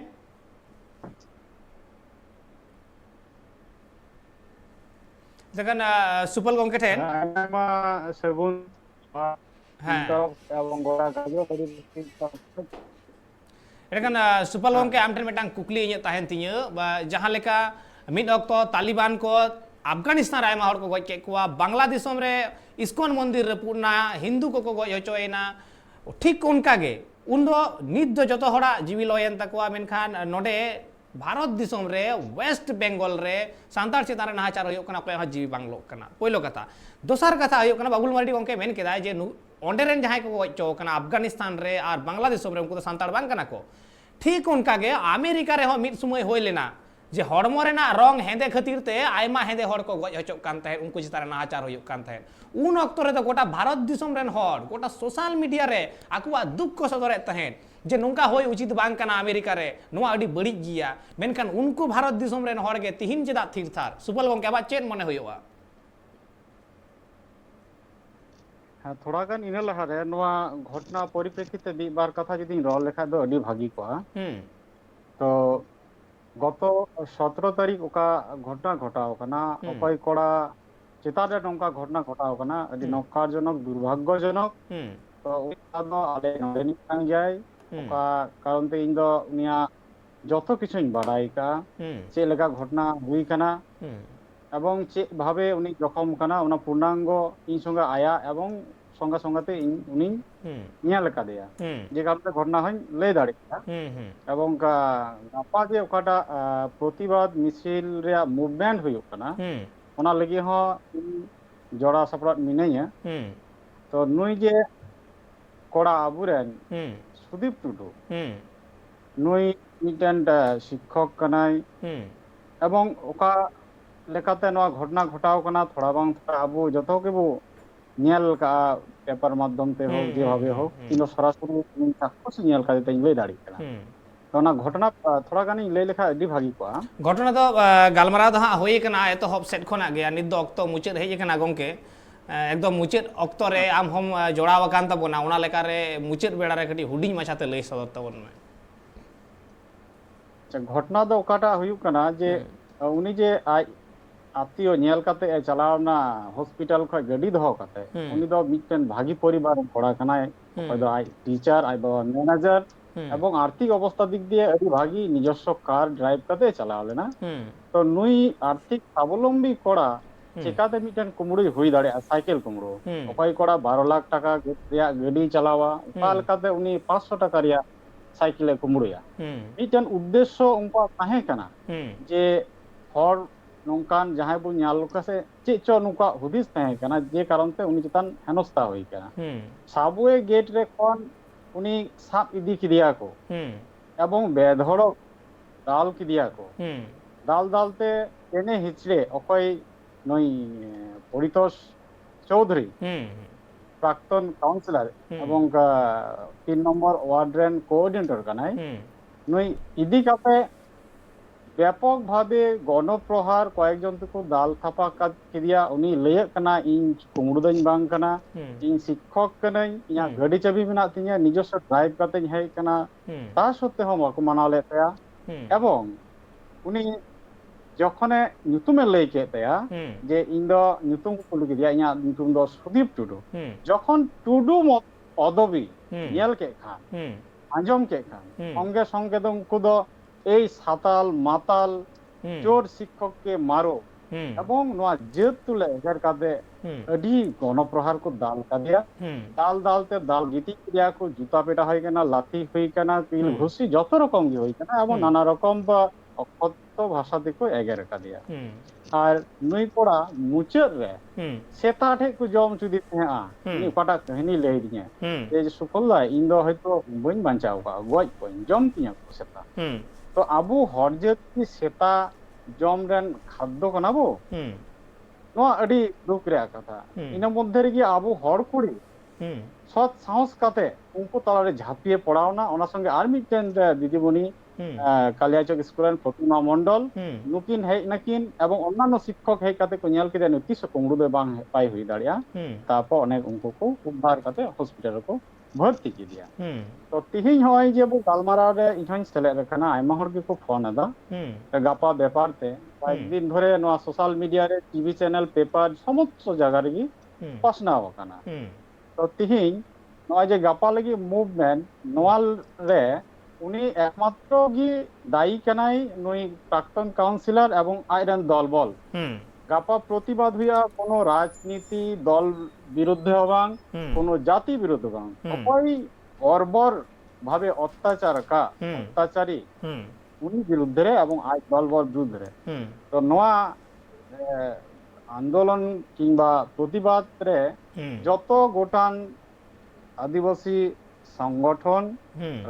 जगन सुपल गोंके ठेन मा सगुन हाँ एवं गोरा गाजो कदी एरकन सुपल गोंके आमठेन मेटांग कुकली इᱧ ताहेन तिᱧ जहां लेका मिद ऑक्तो तालिबान को अफगानिस्तान आयमा हर को गoj के कुआ बांग्लादेशम रे इस्कॉन मंदिर रे पुरना हिंदू को गoj होचोयना ठीक उनका गे उन दो नित दो जतो हड़ा जीवी लयन तकवा मेनखान नोडे भारत दिसम रे वेस्ट बेंगल रे सांतार चितान रे नाहाचार होयो कना कोय जीवी बांगलो कना पहिलो कथा दोसर कथा होयो कना बाबुल मार्डी गोंके मेन केदा जे ओंडेरेन जहां को गoj चो कना अफगानिस्तान रे और बांग्लादेश रे उनको तो सांतार बांग कना को ठीक उनका गे अमेरिका रे हो मिड समय होय लेना जे हड़मो रेना रंग हेंदे खातिर ते आयमा हेंदे हड़ को गज हचोक कान तहे उनको चितार नाचार होयुक कान तहे उन अक्तो रे तो गोटा भारत दिसम रेन हड़ गोटा सोशल मीडिया रे आकुआ दुख को सदरे तहे जे नोंका होय उचित बांग काना अमेरिका रे नोआ अडी बड़ी गिया मेनखान उनको भारत दिसम रेन हड़ गे तिहिन चेदा थिर थार सुपल गंके आबा चेन मने होयुआ हाँ थोड़ा गान इन लहा रे नोआ घटना परिप्रेक्षित ते बार कथा जदि रॉल लेखा दो अडी भागी को तो गत 17 तारीख ओका घटना घटाव कना अकय कोड़ा चेतान रे नोंका घटना घटाव कना अडी नकारजनक दुर्भाग्यजनक तो उनो आले नोनी कान जाय ओका कारण ते इन दो उनिया जतो किछुन बाडाय का चे लेका घटना हुई कना एवं चे भावे उनी जखम कना उना पूर्णांग इन संगे आया एवं संगा संगाते उनी ᱧᱮᱞ ᱠᱟᱫᱮᱭᱟ जे कारते घटना हन लय दाड़ेया एवं गापा जे ओकाटा प्रतिवाद मिছিল रे मूवमेंट हुयुक कना ओना लगी हो जोड़ा सपड़ा मिनैया तो नुई जे कोड़ा आबुरेन सुदीप टुडू नुई मिटन शिक्षक कनाय एवं ओका लेकाते नवा घटना घटाव कना थोड़ा बांग थोड़ा आबु जतो के बो ᱧᱮᱞ का पेपर माध्यम ते हो जे भावे हो इन सरासरी कुछ ᱧᱮल का ते लय दाड़ी कना तो ना घटना थोड़ा गानी लय लेखा अडी भागी को घटना तो गालमाराव दो हाँ होई कना एतो हब सेट खोना गया नित दो अक्तो मुचाद हेज कना गंके एकदम मुचाद अक्तो रे आम हम जोड़ाव कान तबोना ओना लेका रे मुचाद बेड़ा रे कटी हुडिंग माछाते लय सदर तबन में घटना दो ओकाटा हुयुक कना जे उनी जे आत्मीय ᱧᱮल काते चलावना हॉस्पिटल खय गडी दो काते उनी दो मिटन भागी परिवार कोड़ा कनाय ओय दो आई टीचर आई बाबा मैनेजर एवं आर्थिक अवस्था दिक दिए अडी भागी निजस्व कार ड्राइव काते चलाव लेना तो नुई आर्थिक स्वावलम्बी कोड़ा चिकाते मिटन कुमड़ो हुई दाड़े साइकिल कुमड़ो ओकय कोड़ा 12 लाख टाका रिया गडी चलावा उपाल काते उनी 500 टाका रिया साइकिल कुमड़ोया मिटन उद्देश्य उनका ताहे कना जे हर नौकान जहां बो ᱧाल कसे चेचो नुका हुदिस तहे कना जे कारण ते उनी चितान हेनस्ता होई कना साबवे गेट रे कोन उनी साप इदी किदिया को एवं बेधड़ दाल किदिया को दाल दालते एने हिचड़े अकय नई परितोष चौधरी प्राक्तन काउंसिलर एवं 3 नंबर वार्ड रेन कोऑर्डिनेटर कनाय नई इदी काते व्यापक भावे गणप्रहार कयेक जन को दाल थापा किदिया उनी लय कना इन कुमड़ो दኝ बांग कना इन शिक्षक कना इया गाड़ी चाबी मेना तिया निजस्व ड्राइव काते हेय कना ता सत्ते हम को माना लेतया एवं उनी जखने ᱧᱩᱛᱩᱢে लय केतया जे इन दो ᱧᱩᱛᱩᱢ को कुल किदिया इया ᱧᱩᱛᱩम दो सुदीप टुडू जखन टुडू पदवी ᱧᱮᱞ के खान आंजम के खान संगे संगे दो उनको दो এই সাতাল মাতাল চোর শিক্ষককে মারো এবং নোয়া জেদ তুলে এর কাদে আডি গণপ্রহার কো দাল কাদিয়া দাল দালতে দাল গীতি ক্রিয়া কো জুতা পেটা হয় কেনা লাথি হই কেনা পিল ঘুষি যত রকম কি হই কেনা এবং নানা রকম বা অকথ্য ভাষা দেখো এগের কাদিয়া আর নুই পড়া মুচের রে সেতা ঠে কো জম চুদি তেয়া নি পাটা কাহিনী লই দিয়া এই যে সুফলদা ইন দো হয়তো বইন বাঁচাও কা গয় কই জম তিয়া কো সেতা तो आबू हरजेत की सेता जम रेन खाद्य कना बो नोआ अडी दुख रे कथा इन मध्य रे आबू हर कुड़ी सत साहस काते उनको तलारे झापिए पड़ावना ओना संगे आर मिटेन दीदीमणि कालियाचक स्कूल प्रतिमा मंडल नुकिन हेज नकिन एवं अन्यान्य शिक्षक हेज काते को ᱧᱮल केदे नतीस कुमड़ो दे बांग पाई हुई दाड़िया तापर अनेक उनको को उद्धार काते हॉस्पिटल को भर्ती की दिया तो तिहिन होय जे बो गालमारा रे इहन सेले रखना आयमा हर के को फोन अदा गापा व्यापार ते एक दिन धरे नवा सोशल मीडिया रे टीवी चैनल पेपर समस्त जगह रे पासना वकाना तो तिहिन नवा जे गापा लगी मूवमेंट नवाल रे उनी एकमात्र गी दायी कनाई नुई प्राक्तन काउंसिलर एवं आयरन दल बल गापा प्रतिबाद हुआ कोनो राजनीति दल বিরুদ্ধে বাং কোনো জাতি বিরুদ্ধে বাং অকই অর্বর ভাবে অত্যাচার কা অত্যাচারী উনি বিরুদ্ধে এবং আই দলবল বিরুদ্ধে তো নোয়া আন্দোলন কিংবা প্রতিবাদ রে যত গোটান আদিবাসী সংগঠন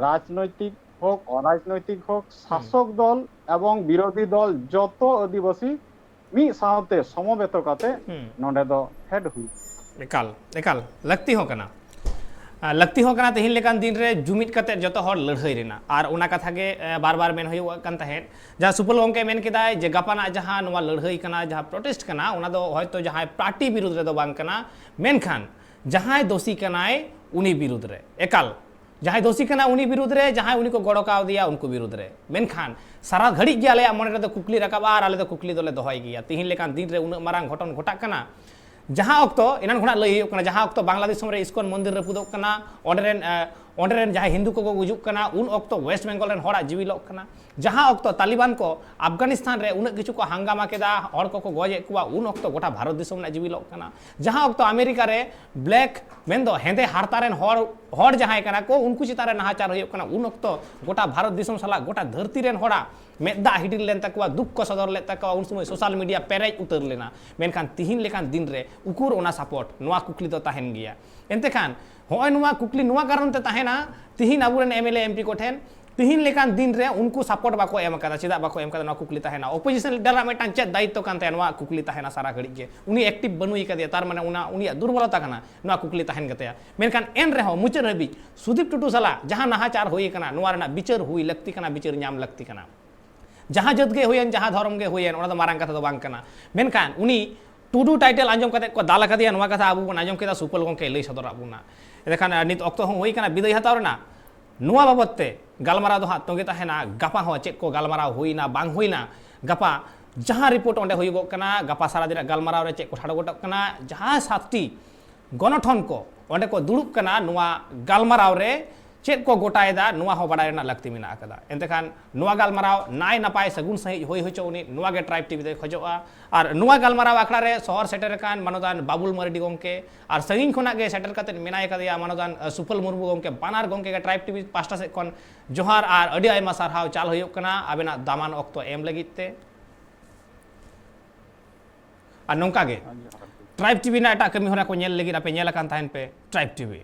রাজনৈতিক হোক অরাজনৈতিক হোক শাসক দল এবং বিরোধী দল যত আদিবাসী মি সাথে সমবেত কাতে নডে दो हेड हुई एकाल एकाल लगती हो कना लगती हो कना तेहिन लेकान दिन रे जुमित कते जतो हर लड़हई रेना और उना कथा के बार बार मेन होय कन तहेन जहाँ सुपल गंके मेन केदाय जे गपाना जहाँ नवा लड़हई कना जहाँ प्रोटेस्ट कना उना दो हयतो जहाँ पार्टी विरुद्ध रे दो बांग कना मेनखान जहाँ दोषी कनाय उनी विरुद्ध रे एकाल जहाँ दोषी कना उनी विरुद्ध रे जहाँ उनी को गड़काव दिया उनको विरुद्ध रे मेनखान सारा घड़ी गे आले मन रे कुकली रकाबा और आले कुकली दोले दोहय गया तिहिन लेकान दिन रे उन मारांग घटन घटा कना जहाँ ऑक्तो इनान खुना लई हुयुक कना जहाँ ऑक्तो बांग्लादेश रे इस्कॉन मंदिर रे पुदोक कना ओंडरेन जहाँ हिंदू को गुजुक कना उन ऑक्तो वेस्ट बंगाल रेन होड़ा जीविलोक कना जहाँ ऑक्तो तालिबान को अफगानिस्तान रे उन किछु को हंगामा केदा हड़ को गजे कुआ उन ऑक्तो गोटा भारत देशम ना जीविलोक कना जहाँ ऑक्तो अमेरिका रे ब्लैक मेंदो हेंदे हारतारेन हड़ जहाँ कना को उनको चितारे नाहाचार हुयुक कना उन ऑक्तो गोटा भारत देशम साला गोटा धरती रेन होड़ा मेदा हिडिर लेन तकवा दुख को सदर ले तकवा उन समय सोशल मीडिया पेरेज उतर लेना मेनखान तिहिन लेखान दिन रे उकुर ओना सपोर्ट नोआ कुकली तो ताहेन गया एनते खान होय नोआ कुकली नोआ कारण ते ताहेना तिहिन अबुरेन एमएलए एमपी को ठेन तिहिन लेखान दिन रे उनको सपोर्ट बाको एम कदा चिदा बाको एम कदा नोआ कुकली ताहेना ऑपोजिशन लीडर मेटान चेक दायित्व कानते नोआ कुकली ताहेना सारा घड़ी के उनी एक्टिव बनुई कदे तार माने उना उनी दुर्बलता कना नोआ कुकली ताहेन गते मेनखान एन रे हो मुचर हबी सुदीप टुटू साला जहां नाहाचार होई कना नोआ रना बिचार हुई लगती कना बिचार न्याम लगती कना जहाँ जत गे हुयन जहाँ धर्म गे हुयन ओना दो मारांग कथा दो बांग कना मेनखान उनी टुडू टाइटल आंजम कते को दाला कदिया नोआ कथा आबु बन आंजम केदा सुपल गंके लई सदर आबुना एखान नित ऑक्तो हो हुई कना विदाय हताव रना नोआ बाबतते गालमाराव दो हा तोगे ताहेना गापा हो चेक को गालमाराव हुईना बांग हुईना गापा जहाँ रिपोर्ट ओंडे हुयुगो कना गापा सारा दिन गालमाराव रे चेक को ठाड़ो गोटक कना जहाँ सातटी गणठन को ओंडे को दुड़ुब कना नोआ गालमाराव रे चेक को गोटायदा नोआ हो बड़ाय ना लगती मेना कदा एंतेखान नोआ गालमाराव नाय नपाय सगुन सही होई होचो उनी नोआ गे ट्राइब टीवी दे खजोआ और नोआ गालमाराव आखड़ा रे शहर सेटर कान मानोदान बाबुल मरडी गंके और सगिन खना गे सेटर कते मेनाय कदिया मानोदान सुपल मुर्मू गंके बानार गंके गे ट्राइब टीवी पास्टा से कोन जोहार और अडी आयमा सारहाव चाल होयुक कना आबेना दामान ऑक्तो एम लगिते और नोंका गे ट्राइब टीवी ना एटा कमी होना को नेल लगी आपे नेल कान ताहेन पे ट्राइब टीवी